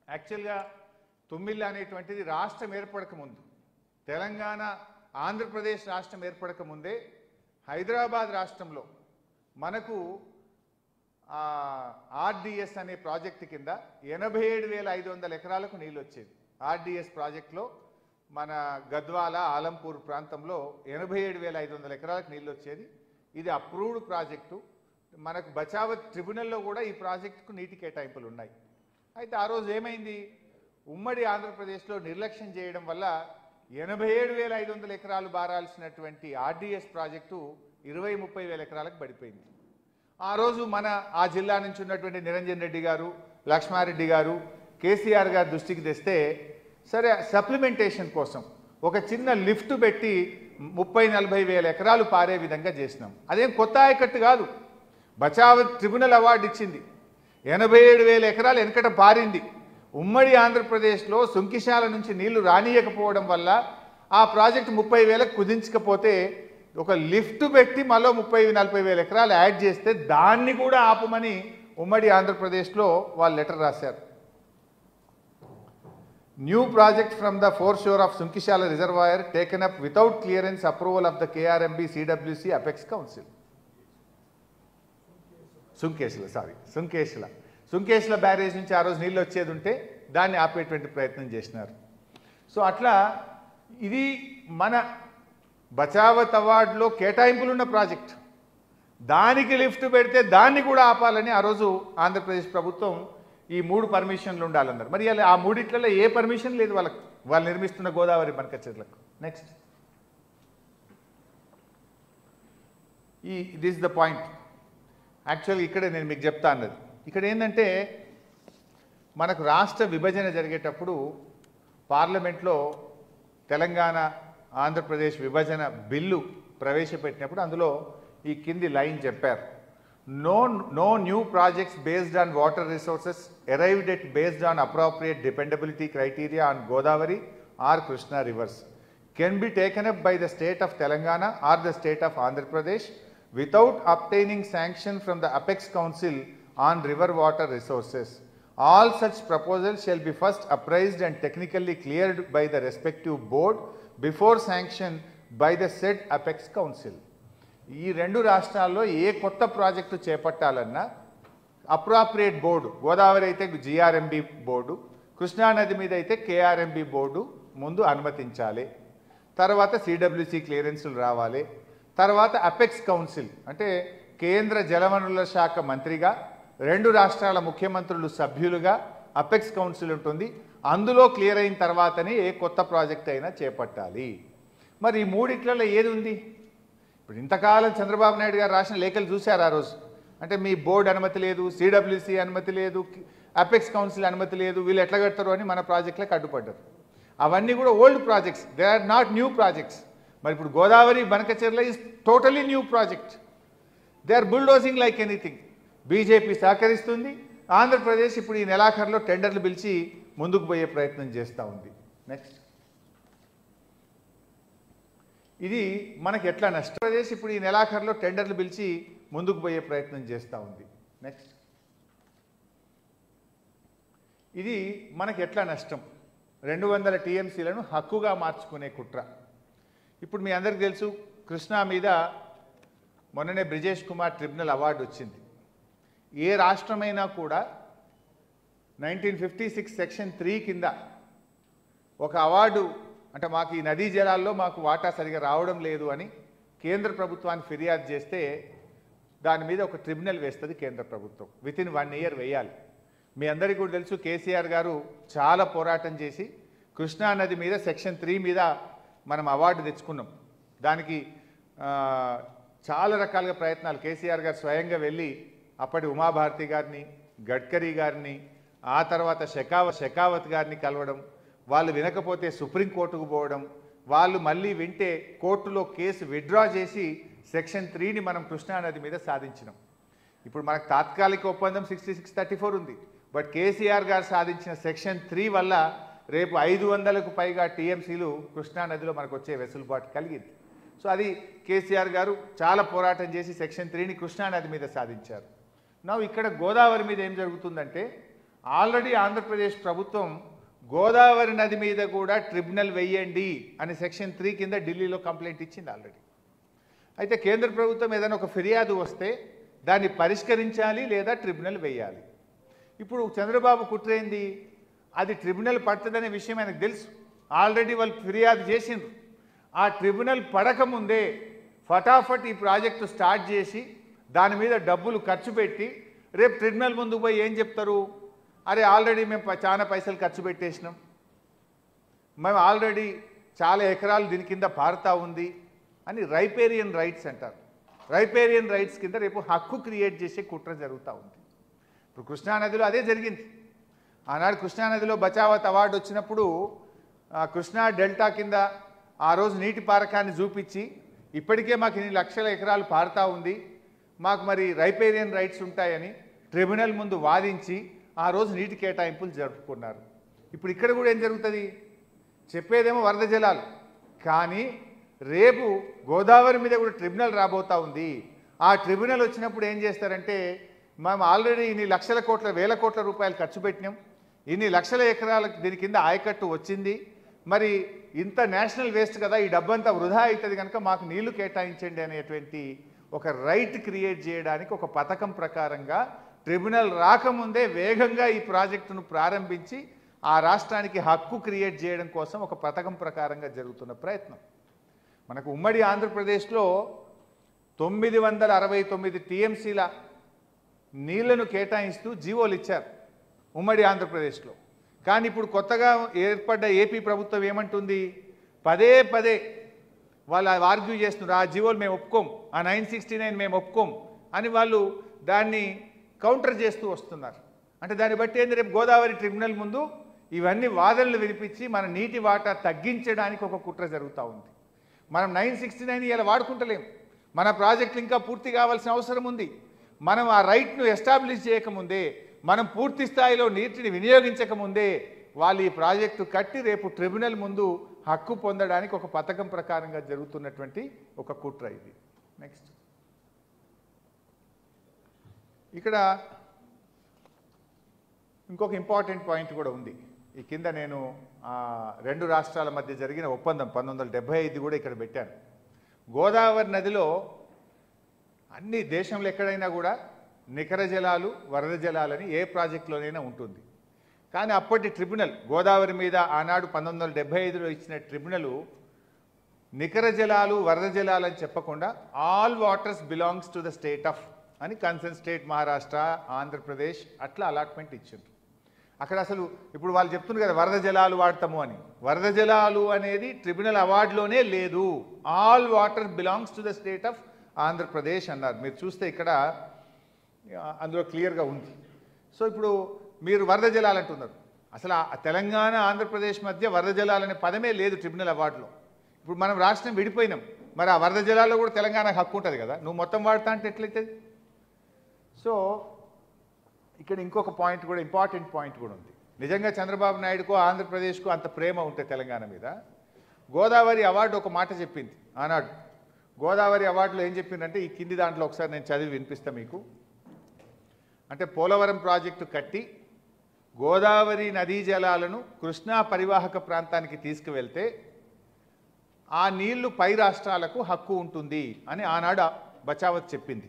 యాక్చువల్గా తుమ్మిళ్ళ అనేటువంటిది రాష్ట్రం ఏర్పడక ముందు, తెలంగాణ ఆంధ్రప్రదేశ్ రాష్ట్రం ఏర్పడక ముందే హైదరాబాద్ రాష్ట్రంలో మనకు RDS అనే ప్రాజెక్టు కింద 87,500 ఎకరాలకు నీళ్ళు వచ్చేది. RDS ప్రాజెక్టులో మన గద్వాల, ఆలంపూర్ ప్రాంతంలో 87,500 ఎకరాలకు నీళ్ళు వచ్చేది. ఇది అప్రూవ్డ్ ప్రాజెక్టు. మనకు బచావత్ ట్రిబ్యునల్లో కూడా ఈ ప్రాజెక్టుకు నీటి కేటాయింపులు ఉన్నాయి. అయితే ఆ రోజు ఏమైంది, ఉమ్మడి ఆంధ్రప్రదేశ్లో నిర్లక్ష్యం చేయడం వల్ల 87,500 ఎకరాలు బారాల్సినటువంటి RDS ప్రాజెక్టు 20-30 వేల ఎకరాలకు పడిపోయింది. ఆ రోజు ఆ జిల్లా నుంచి ఉన్నటువంటి నిరంజన్ రెడ్డి గారు, లక్ష్మారెడ్డి గారు కేసీఆర్ గారి దృష్టికి తెస్తే, సరే సప్లిమెంటేషన్ కోసం ఒక చిన్న లిఫ్ట్ పెట్టి 30-40 వేల ఎకరాలు పారే విధంగా చేసినాం. అదేం కొత్త ఆయకట్టు కాదు. బచావత్ ట్రిబ్యునల్ అవార్డు ఇచ్చింది. 87,000 ఎకరాలు వెనకట పారింది. ఉమ్మడి ఆంధ్రప్రదేశ్లో సుంకిశాల నుంచి నీళ్లు రానియకపోవడం వల్ల ఆ ప్రాజెక్టు 30,000కు కుదించకపోతే ఒక లిఫ్ట్ పెట్టి మళ్ళీ 30-40 వేల ఎకరాలు యాడ్ చేస్తే దాన్ని కూడా ఆపమని ఉమ్మడి ఆంధ్రప్రదేశ్లో వాళ్ళు లెటర్ రాశారు. New project from the foreshore of Sunkishala Reservoir taken up without clearance approval of the KRMB CWC Apex Council. Sunkesula barrage నుంచి ఆ రోజు నీళ్ళు వచ్చేది ఉంటే దాన్ని ఆపేటువంటి ప్రయత్నం చేసినారు. సో అట్లా ఇది మన బచావత్ అవార్డులో కేటాయింపులున్న ప్రాజెక్ట్, దానికి లిఫ్ట్ పెడితే దాన్ని కూడా ఆపాలని ఆ రోజు ఆంధ్రప్రదేశ్ ప్రభుత్వం ఈ 3 పర్మిషన్లు ఉండాలన్నారు. మరి ఆ 3 ఏ పర్మిషన్ లేదు వాళ్ళకు, వాళ్ళు నిర్మిస్తున్న గోదావరి బనకచెర్లకు. Next, this the point. యాక్చువల్గా ఇక్కడే నేను మీకు చెప్తా అన్నది, ఇక్కడ ఏంటంటే మనకు రాష్ట్ర విభజన జరిగేటప్పుడు పార్లమెంట్లో తెలంగాణ ఆంధ్రప్రదేశ్ విభజన బిల్లు ప్రవేశపెట్టినప్పుడు అందులో ఈ కింది లైన్ చెప్పారు. No new projects based on water resources arrived at based on appropriate dependability criteria on Godavari or Krishna rivers can be taken up by the state of Telangana or the state of Andhra Pradesh without obtaining sanction from the Apex Council on river water resources. All such proposals shall be first appraised and technically cleared by the respective board before sanction by the said Apex Council. ఈ 2 రాష్ట్రాల్లో ఏ కొత్త ప్రాజెక్టు చేపట్టాలన్నా అప్రాప్రియేట్ బోర్డు, గోదావరి అయితే జిఆర్ఎంబి బోర్డు, కృష్ణానది మీద అయితే కేఆర్ఎంబి బోర్డు ముందు అనుమతించాలి. తర్వాత సిడబ్ల్యూసి క్లియరెన్సులు రావాలి. తర్వాత అపెక్స్ కౌన్సిల్ అంటే కేంద్ర జలవనరుల శాఖ మంత్రిగా 2 రాష్ట్రాల ముఖ్యమంత్రులు సభ్యులుగా అపెక్స్ కౌన్సిల్ ఉంటుంది. అందులో క్లియర్ అయిన తర్వాతనే ఏ కొత్త ప్రాజెక్ట్ అయినా చేపట్టాలి. మరి ఈ 3 ఏది ఉంది? ఇప్పుడు ఇంతకాలం చంద్రబాబు నాయుడు గారు రాసిన లేఖలు చూశారు ఆ రోజు. అంటే మీ బోర్డు అనుమతి లేదు, సిడబ్ల్యూసి అనుమతి లేదు, అపెక్స్ కౌన్సిల్ అనుమతి లేదు, వీళ్ళు ఎట్లా కడతారు అని మన ప్రాజెక్టులకు అడ్డుపడ్డారు. అవన్నీ కూడా old projects, they are not new projects. మరి ఇప్పుడు Godavari Banakacherla is totally new project. They are bulldozing like anything. BJP సహకరిస్తుంది. ఆంధ్రప్రదేశ్ ఇప్పుడు ఈ నెలాఖరులో టెండర్లు పిలిచి ముందుకు పోయే ప్రయత్నం చేస్తూ ఉంది. నెక్స్ట్, ఇది మనకి ఎట్లా నష్టం? ఆంధ్రప్రదేశ్ ఇప్పుడు ఈ నెలాఖరులో టెండర్లు పిలిచి ముందుకు పోయే ప్రయత్నం చేస్తూ ఉంది. నెక్స్ట్, ఇది మనకి ఎట్లా నష్టం? 200 టీఎంసీలను హక్కుగా మార్చుకునే కుట్ర. ఇప్పుడు మీ అందరికీ తెలుసు, కృష్ణా మీద మొన్ననే బ్రిజేష్ కుమార్ ట్రిబ్యునల్ అవార్డు వచ్చింది. ఏ రాష్ట్రమైనా కూడా 1956 సెక్షన్ 3 కింద ఒక అవార్డు, అంటే మాకు ఈ నదీ జలాల్లో మాకు వాటా సరిగా రావడం లేదు అని కేంద్ర ప్రభుత్వానికి ఫిర్యాదు చేస్తే దాని మీద ఒక ట్రిబ్యునల్ వేస్తుంది కేంద్ర ప్రభుత్వం. వితిన్ 1 ఇయర్ వేయాలి. మీ అందరికీ కూడా తెలుసు, కేసీఆర్ గారు చాలా పోరాటం చేసి కృష్ణా నది మీద సెక్షన్ 3 మీద మనం అవార్డు తెచ్చుకున్నాం. దానికి చాలా రకాలుగా ప్రయత్నాలు, కేసీఆర్ గారు స్వయంగా వెళ్ళి అప్పటి ఉమాభారతి గారిని, గడ్కరీ గారిని, ఆ తర్వాత షెకావత్ గారిని కలవడం, వాళ్ళు వినకపోతే సుప్రీంకోర్టుకు పోవడం, వాళ్ళు మళ్ళీ వింటే కోర్టులో కేసు విత్డ్రా చేసి సెక్షన్ 3ని మనం కృష్ణానది మీద సాధించినాం. ఇప్పుడు మనకు తాత్కాలిక ఒప్పందం 6634 ఉంది. బట్ కేసీఆర్ గారు సాధించిన సెక్షన్ 3 వల్ల రేపు 500కు పైగా టీఎంసీలు కృష్ణానదిలో మనకు వచ్చే వెసులుబాటు కలిగింది. సో అది కేసీఆర్ గారు చాలా పోరాటం చేసి సెక్షన్ 3ని కృష్ణానది మీద సాధించారు. నా ఇక్కడ గోదావరి మీద ఏం జరుగుతుందంటే, ఆల్రెడీ ఆంధ్రప్రదేశ్ ప్రభుత్వం గోదావరి నది మీద కూడా ట్రిబ్యునల్ వేయండి అని సెక్షన్ 3 కింద ఢిల్లీలో కంప్లైంట్ ఇచ్చింది ఆల్రెడీ. అయితే కేంద్ర ప్రభుత్వం ఏదైనా ఒక ఫిర్యాదు వస్తే దాన్ని పరిష్కరించాలి లేదా ట్రిబ్యునల్ వేయాలి. ఇప్పుడు చంద్రబాబు కుట్రేంది, అది ట్రిబ్యునల్ పడుతుందనే విషయం ఆయనకు తెలుసు. ఆల్రెడీ వాళ్ళు ఫిర్యాదు చేసిండ్రు. ఆ ట్రిబ్యునల్ పడకముందే ఫటాఫట్ ఈ ప్రాజెక్టు స్టార్ట్ చేసి దాని మీద డబ్బులు ఖర్చు పెట్టి రేపు ట్రిబ్యునల్ ముందుకు పోయి ఏం చెప్తారు? అరే ఆల్రెడీ మేము చాలా పైసలు ఖర్చు పెట్టేసినాం, మేము ఆల్రెడీ చాలా ఎకరాలు దీని కింద పారుతూ ఉంది అని రైపేరియన్ రైట్స్ అంటారు. రైపేరియన్ రైట్స్ కింద రేపు హక్కు క్రియేట్ చేసే కుట్ర జరుగుతూ ఉంది. ఇప్పుడు కృష్ణానదిలో అదే జరిగింది. ఆనాడు కృష్ణానదిలో బచావత్ అవార్డు వచ్చినప్పుడు కృష్ణా డెల్టా కింద ఆ రోజు నీటి పారకాన్ని చూపించి ఇప్పటికే మాకు ఇన్ని లక్షల ఎకరాలు పారుతూ ఉంది, మాకు మరి రైపేరియన్ రైట్స్ ఉంటాయని ట్రిబ్యునల్ ముందు వాదించి ఆ రోజు నీటి కేటాయింపులు జరుపుకున్నారు. ఇప్పుడు ఇక్కడ కూడా ఏం జరుగుతుంది? చెప్పేదేమో వరద జలాలు, కానీ రేపు గోదావరి మీద కూడా ట్రిబ్యునల్ రాబోతూ ఉంది. ఆ ట్రిబ్యునల్ వచ్చినప్పుడు ఏం చేస్తారంటే, మేము ఆల్రెడీ ఇన్ని లక్షల కోట్ల వేల కోట్ల రూపాయలు ఖర్చు పెట్టినాం, ఇన్ని లక్షల ఎకరాలకు దీని కింద ఆయకట్టు వచ్చింది, మరి ఇంత నేషనల్ వేస్ట్ కదా, ఈ డబ్బంతా వృధా అవుతుంది కనుక మాకు నీళ్లు కేటాయించండి అనేటువంటి ఒక రైట్ క్రియేట్ చేయడానికి ఒక పథకం ప్రకారంగా ట్రిబ్యునల్ రాకముందే వేగంగా ఈ ప్రాజెక్టును ప్రారంభించి ఆ రాష్ట్రానికి హక్కు క్రియేట్ చేయడం కోసం ఒక పథకం ప్రకారంగా జరుగుతున్న ప్రయత్నం. మనకు ఉమ్మడి ఆంధ్రప్రదేశ్లో 969 టీఎంసీల నీళ్లను కేటాయిస్తూ జీవోలు ఇచ్చారు ఉమ్మడి ఆంధ్రప్రదేశ్లో. కానీ ఇప్పుడు కొత్తగా ఏర్పడ్డ ఏపీ ప్రభుత్వం ఏమంటుంది, పదే పదే వాళ్ళు ఆర్గ్యూ చేస్తున్నారు, ఆ జీవోలు మేము ఒప్పుకోం, ఆ 969 మేము ఒప్పుకోం అని వాళ్ళు దాన్ని కౌంటర్ చేస్తూ వస్తున్నారు. అంటే దాన్ని బట్టి ఏంది, రేపు గోదావరి ట్రిబ్యునల్ ముందు ఇవన్నీ వాదనలు వినిపించి మన నీటి వాటా తగ్గించడానికి ఒక కుట్ర జరుగుతూ ఉంది. మనం 969 ఇలా వాడుకుంటలేం, మన ప్రాజెక్టులు ఇంకా పూర్తి కావాల్సిన అవసరం ఉంది. మనం ఆ రైట్ను ఎస్టాబ్లిష్ చేయకముందే, మనం పూర్తి స్థాయిలో నీటిని వినియోగించకముందే వాళ్ళు ఈ ప్రాజెక్టు కట్టి రేపు ట్రిబ్యునల్ ముందు హక్కు పొందడానికి ఒక పథకం ప్రకారంగా జరుగుతున్నటువంటి ఒక కుట్ర ఇది. నెక్స్ట్ ఇక్కడ ఇంకొక ఇంపార్టెంట్ పాయింట్ కూడా ఉంది. ఈ కింద నేను రెండు రాష్ట్రాల మధ్య జరిగిన ఒప్పందం 1975 కూడా ఇక్కడ పెట్టాను. గోదావరి నదిలో అన్ని దేశంలో ఎక్కడైనా కూడా నికర జలాలు, వరద జలాలని ఏ ప్రాజెక్టులోనైనా ఉంటుంది. కానీ అప్పటి ట్రిబ్యునల్ గోదావరి మీద ఆనాడు 1975లో ఇచ్చిన ట్రిబ్యునల్ నికర జలాలు, వరద జలాలు అని చెప్పకుండా all waters belongs to the state of అని కన్సర్న్ స్టేట్ మహారాష్ట్ర, ఆంధ్రప్రదేశ్ అట్లా అలాట్మెంట్ ఇచ్చిండ్రు. అక్కడ అసలు ఇప్పుడు వాళ్ళు చెప్తున్నారు కదా వరద జలాలు వాడతాము అని, వరద జలాలు అనేది ట్రిబ్యునల్ అవార్డులోనే లేదు. All water belongs to the state of Andhra Pradesh అన్నారు. మీరు చూస్తే ఇక్కడ అందులో క్లియర్గా ఉంది. సో ఇప్పుడు మీరు వరద జలాలు అంటున్నారు, అసలు తెలంగాణ ఆంధ్రప్రదేశ్ మధ్య వరద జలాలు అనే పదమే లేదు ట్రిబ్యునల్ అవార్డులో. ఇప్పుడు మనం రాష్ట్రం విడిపోయినాం, మరి ఆ వరద జలాల్లో కూడా తెలంగాణకు హక్కు ఉంటుంది కదా, నువ్వు మొత్తం వాడతా అంటే ఎట్లయితుంది? సో ఇక్కడ ఇంకొక పాయింట్ కూడా, ఇంపార్టెంట్ పాయింట్ కూడా ఉంది. నిజంగా చంద్రబాబు నాయుడుకో ఆంధ్రప్రదేశ్కు అంత ప్రేమ ఉంటే తెలంగాణ మీద, గోదావరి అవార్డు ఒక మాట చెప్పింది ఆనాడు. గోదావరి అవార్డులో ఏం చెప్పిందంటే ఈ కింది దాంట్లో ఒకసారి నేను చదివి వినిపిస్తా మీకు. అంటే పోలవరం ప్రాజెక్టు కట్టి గోదావరి నదీ జలాలను కృష్ణా పరివాహక ప్రాంతానికి తీసుకువెళ్తే ఆ నీళ్లు పై రాష్ట్రాలకు హక్కు ఉంటుంది అని ఆనాడు బచావత్ చెప్పింది.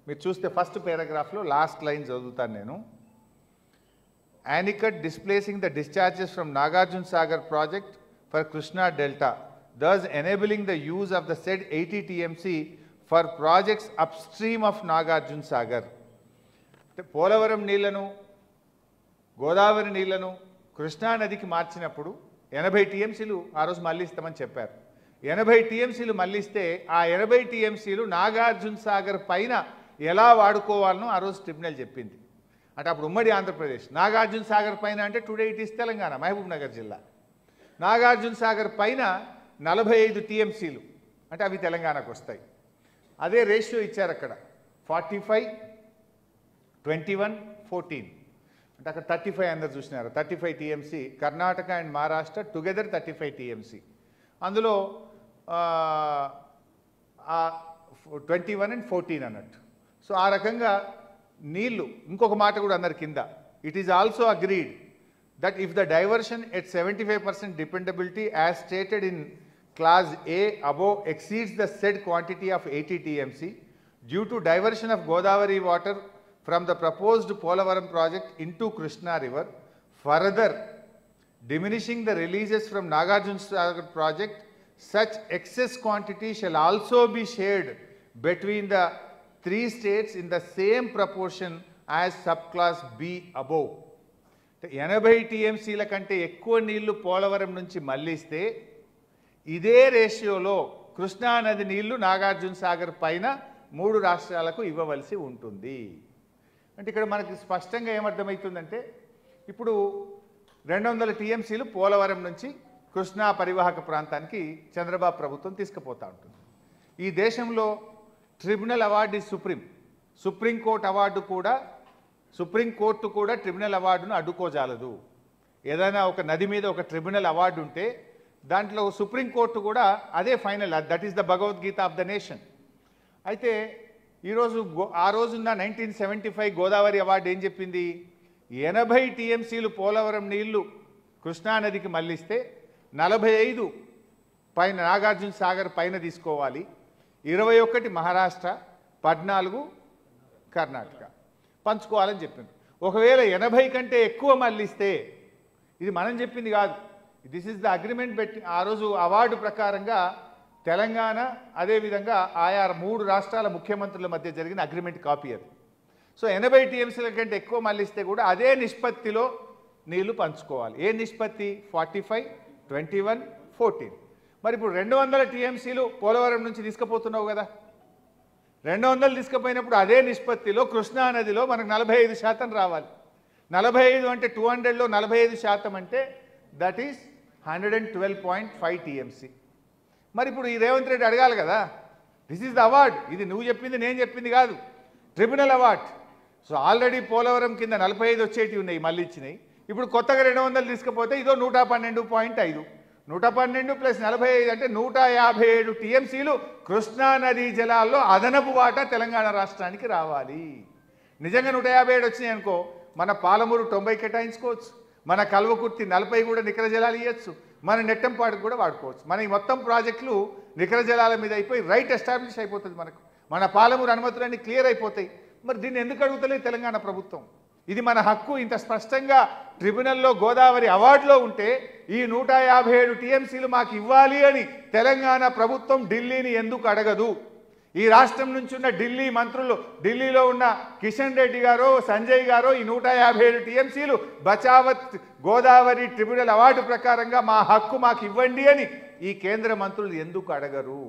మీరు చూస్తే ఫస్ట్ పారాగ్రాఫ్లో లాస్ట్ లైన్ చదువుతాను నేను. Anicut displacing the discharges from Nagarjuna Sagar project for Krishna Delta, thus enabling the use of the said 80 TMC for projects upstream of Nagarjuna Sagar. Polavaram నీళ్లను, గోదావరి నీళ్లను కృష్ణా నదికి మార్చినప్పుడు 80 టీఎంసీలు ఆ రోజు మళ్ళిస్తామని చెప్పారు. 80 టీఎంసీలు మళ్ళిస్తే ఆ 80 టీఎంసీలు నాగార్జున సాగర్ పైన ఎలా వాడుకోవాలనో ఆ రోజు ట్రిబ్యునల్ చెప్పింది. అంటే అప్పుడు ఉమ్మడి ఆంధ్రప్రదేశ్ నాగార్జున సాగర్ పైన, అంటే today it is Telangana, Mahabubnagar జిల్లా. నాగార్జున సాగర్ పైన 45 టీఎంసీలు, అంటే అవి తెలంగాణకు వస్తాయి. అదే రేషియో ఇచ్చారు అక్కడ 45, 21, 14. అంటే అక్కడ 35 అందరు చూసినారు. 35 TMC Karnataka and Maharashtra together 35 TMC. అందులో 21 and 14 అన్నట్టు. సో ఆ రకంగా నీళ్లు. ఇంకొక మాట కూడా అన్నారు కింద, it is also agreed that if the diversion at 75% dependability as stated in clause A above exceeds the said quantity of 80 TMC due to diversion of Godavari water from the proposed Polavaram project into Krishna river, further diminishing the releases from Nagarjuna Sagar project, such excess quantity shall also be shared between the 3 states in the same proportion as subclass B above. 80 టీఎంసీల కంటే ఎక్కువ నీళ్లు పోలవరం నుంచి మళ్లిస్తే ఇదే రేషియోలో కృష్ణా నది నీళ్లు నాగార్జున సాగర్ పైన 3 రాష్ట్రాలకు ఇవ్వవలసి ఉంటుంది. అంటే ఇక్కడ మనకి స్పష్టంగా ఏమర్థమవుతుందంటే ఇప్పుడు 200 టీఎంసీలు పోలవరం నుంచి కృష్ణా పరివాహక ప్రాంతానికి చంద్రబాబు ప్రభుత్వం తీసుకుపోతూ ఉంటుంది. ఈ దేశంలో tribunal award supreme, supreme court award కూడా, సుప్రీంకోర్టు కూడా ట్రిబ్యునల్ అవార్డును అడ్డుకోజాలదు. ఏదైనా ఒక నది మీద ఒక ట్రిబ్యునల్ అవార్డు ఉంటే దాంట్లో సుప్రీంకోర్టు కూడా అదే final, that is the Bhagavad Gita of the nation. అయితే ఈరోజు ఆ రోజున్న 1975 గోదావరి అవార్డు ఏం చెప్పింది, 80 టీఎంసీలు పోలవరం నీళ్లు కృష్ణానదికి మళ్లిస్తే 45 పైన నాగార్జున సాగర్ పైన తీసుకోవాలి, 21 మహారాష్ట్ర, 14 కర్ణాటక పంచుకోవాలని చెప్పింది. ఒకవేళ 80 కంటే ఎక్కువ మళ్ళిస్తే, ఇది మనం చెప్పింది కాదు, దిస్ ఇస్ ద అగ్రిమెంట్ పెట్టి ఆ రోజు అవార్డు ప్రకారంగా తెలంగాణ అదేవిధంగా ఆయా 3 రాష్ట్రాల ముఖ్యమంత్రుల మధ్య జరిగిన అగ్రిమెంట్ కాపీ అది. సో 80 టీఎంసీల కంటే ఎక్కువ మళ్ళిస్తే కూడా అదే నిష్పత్తిలో నీళ్లు పంచుకోవాలి. ఏ నిష్పత్తి? 45, 21, 14. మరి ఇప్పుడు 200 టీఎంసీలు పోలవరం నుంచి తీసుకుపోతున్నావు కదా, 200 తీసుకుపోయినప్పుడు అదే నిష్పత్తిలో కృష్ణానదిలో మనకు 45% రావాలి. 45 అంటే 200లో 45% అంటే దట్ ఈస్ 112.5 టీఎంసీ. మరి ఇప్పుడు ఈ రేవంత్ రెడ్డి అడగాలి కదా, దిస్ ఈజ్ ద అవార్డ్, ఇది నువ్వు చెప్పింది నేను చెప్పింది కాదు, tribunal award. So already Polavaram కింద 45 వచ్చేటివి ఉన్నాయి, మళ్ళీ ఇచ్చినాయి. ఇప్పుడు కొత్తగా 200 తీసుకుపోతే ఇదో 112.5, 112 ప్లస్ 45 అంటే 157 టీఎంసీలు కృష్ణానదీ జలాల్లో అదనపు వాటా తెలంగాణ రాష్ట్రానికి రావాలి. నిజంగా 157 వచ్చినాయి అనుకో, మన పాలమూరు 90 కేటాయించుకోవచ్చు, మన కల్వకుర్తి 40 కూడా నికర జలాలు ఇవ్వచ్చు, మన నెట్టంపాడుకు కూడా వాడుకోవచ్చు. మన ఈ మొత్తం ప్రాజెక్టులు నికర జలాల మీద అయిపోయి రైట్ ఎస్టాబ్లిష్ అయిపోతుంది. మన పాలమూరు అనుమతులన్నీ క్లియర్ అయిపోతాయి. మరి దీన్ని ఎందుకు అడుగుతలేదు తెలంగాణ ప్రభుత్వం? ఇది మన హక్కు. ఇంత స్పష్టంగా ట్రిబ్యునల్లో గోదావరి అవార్డులో ఉంటే ఈ 157 టీఎంసీలు మాకు ఇవ్వాలి అని తెలంగాణ ప్రభుత్వం ఢిల్లీని ఎందుకు అడగదు? ఈ రాష్ట్రం నుంచి ఉన్న ఢిల్లీ మంత్రులు, ఢిల్లీలో ఉన్న కిషన్ రెడ్డి గారో సంజయ్ గారో ఈ 157 టీఎంసీలు బచావత్ గోదావరి ట్రిబ్యునల్ అవార్డు ప్రకారంగా మా హక్కు మాకు ఇవ్వండి అని ఈ కేంద్ర మంత్రులు ఎందుకు అడగరు?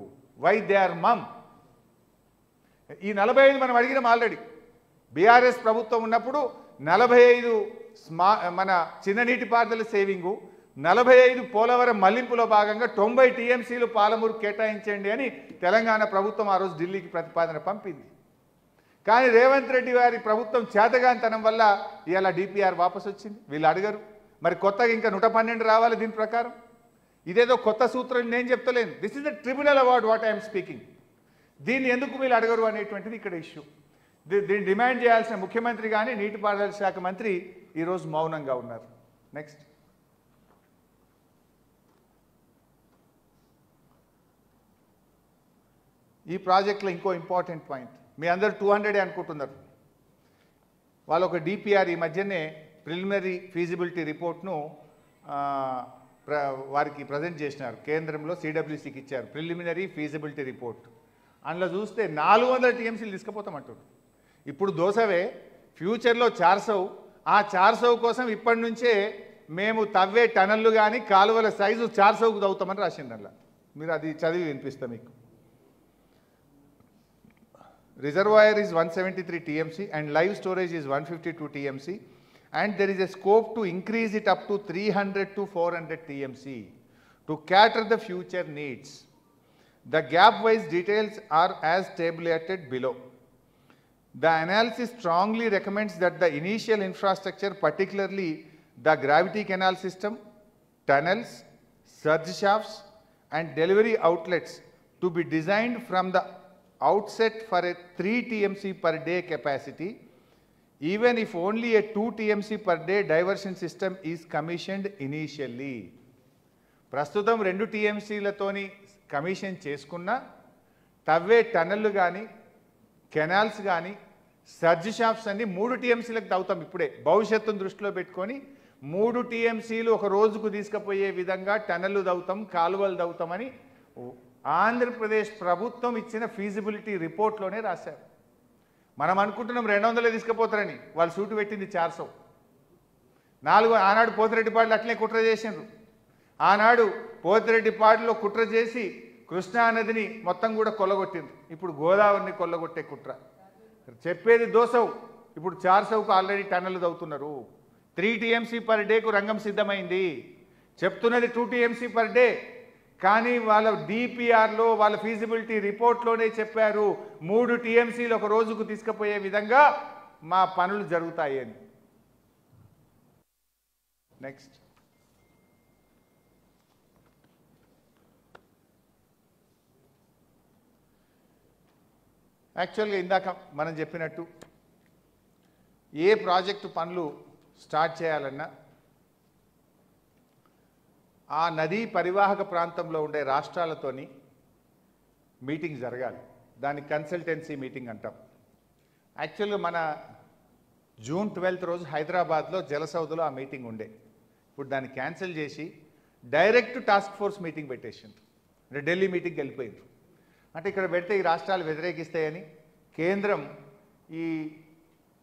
వై దే ఆర్ మమ్? ఈ 45 మనం అడిగినాం ఆల్రెడీ. బీఆర్ఎస్ ప్రభుత్వం ఉన్నప్పుడు 45 మన చిన్న నీటిపారుదల సేవింగు, 45 పోలవరం మళ్లింపులో భాగంగా 90 టీఎంసీలు పాలమూరు కేటాయించండి అని తెలంగాణ ప్రభుత్వం ఆ రోజు ఢిల్లీకి ప్రతిపాదన పంపింది. కానీ రేవంత్ రెడ్డి గారి ప్రభుత్వం చేతగానితనం వల్ల ఇవాళ డిపిఆర్ వాపసు వచ్చింది. వీళ్ళు అడగరు. మరి కొత్తగా ఇంకా 112 రావాలి దీని ప్రకారం. ఇదేదో కొత్త సూత్రం నేను చెప్తలేను. This is the tribunal award what I'm speaking. దీన్ని ఎందుకు వీళ్ళు అడగరు అనేటువంటిది ఇక్కడ ఇష్యూ. దీన్ని డిమాండ్ చేయాల్సిన ముఖ్యమంత్రి కానీ నీటిపారుదల శాఖ మంత్రి ఈరోజు మౌనంగా ఉన్నారు. నెక్స్ట్, ఈ ప్రాజెక్ట్లో ఇంకో ఇంపార్టెంట్ పాయింట్, మీ అందరూ 200 అనుకుంటున్నారు. వాళ్ళు ఒక డిపిఆర్ ఈ మధ్యనే ప్రిలిమినరీ ఫీజిబిలిటీ రిపోర్ట్ను వారికి ప్రజెంట్ చేసినారు. కేంద్రంలో సిడబ్ల్యూసీకి ఇచ్చారు ప్రిలిమినరీ ఫీజిబిలిటీ రిపోర్ట్. అందులో చూస్తే 400 టీఎంసీలు తీసుకుపోతామంటారు. ఇప్పుడు దోసవే, ఫ్యూచర్లో 400. ఆ 400 కోసం ఇప్పటి నుంచే మేము తవ్వే టనళ్ళు కానీ కాలువల సైజు 400కు తవ్వుతామని రాసింది. అందులో మీరు అది చదివి వినిపిస్తాం మీకు. Reservoir is 173 TMC and live storage is 152 TMC and there is a scope to increase it up to 300 to 400 TMC to cater the future needs. The gap-wise details are as tabulated below. The analysis strongly recommends that the initial infrastructure, particularly the gravity canal system, tunnels, surge shafts and delivery outlets to be designed from the outset for a 3 TMC per day capacity, even if only a 2 TMC per day diversion system is commissioned initially. ప్రస్తుతం 2 టీఎంసీలతోని కమిషన్ చేసుకున్న తవ్వే టనళ్ళు కానీ కెనాల్స్ కానీ సర్జ్ షాఫ్ట్స్ అన్ని 3 టీఎంసీలకు తవ్వుతాం. ఇప్పుడే భవిష్యత్తును దృష్టిలో పెట్టుకొని 3 టీఎంసీలు ఒక రోజుకు తీసుకుపోయే విధంగా టనళ్ళు తవ్వుతాం, కాలువలు తవ్వుతామని ఆంధ్రప్రదేశ్ ప్రభుత్వం ఇచ్చిన ఫీజిబిలిటీ రిపోర్ట్లోనే రాశారు. మనం అనుకుంటున్నాం 200 తీసుకుపోతారని, వాళ్ళు సూటు పెట్టింది 400. ఆనాడు పోతిరెడ్డిపాడులో అట్లే కుట్ర చేసిండ్రు. ఆనాడు పోతిరెడ్డిపాడులో కుట్ర చేసి కృష్ణానదిని మొత్తం కూడా కొల్లగొట్టిండ్రు. ఇప్పుడు గోదావరిని కొల్లగొట్టే కుట్ర. చెప్పేది దోసవు, ఇప్పుడు 400కు ఆల్రెడీ టన్నులు తవ్వుతున్నారు. 3 టీఎంసీ పర్ డేకు రంగం సిద్ధమైంది. చెప్తున్నది 2 టీఎంసీ పర్ డే. కానీ వాళ్ళ డిపిఆర్లో వాళ్ళ ఫీజిబిలిటీ రిపోర్ట్లోనే చెప్పారు 3 టీఎంసీలు ఒక రోజుకు తీసుకుపోయే విధంగా మా పనులు జరుగుతాయి అని. నెక్స్ట్, యాక్చువల్గా ఇందాక మనం చెప్పినట్టు ఏ ప్రాజెక్టు పనులు స్టార్ట్ చేయాలన్నా ఆ నదీ పరివాహక ప్రాంతంలో ఉండే రాష్ట్రాలతోని మీటింగ్ జరగాలి. దాన్ని కన్సల్టెన్సీ మీటింగ్ అంటాం. యాక్చువల్గా మన జూన్ 12 రోజు హైదరాబాద్లో జలసౌధలో ఆ మీటింగ్ ఉండే. ఇప్పుడు దాన్ని క్యాన్సిల్ చేసి డైరెక్ట్ టాస్క్ ఫోర్స్ మీటింగ్ పెట్టేసిండ్రు. అంటే ఢిల్లీ మీటింగ్కి వెళ్ళిపోయిండ్రు. అంటే ఇక్కడ పెడితే ఈ రాష్ట్రాలు వ్యతిరేకిస్తాయని కేంద్రం ఈ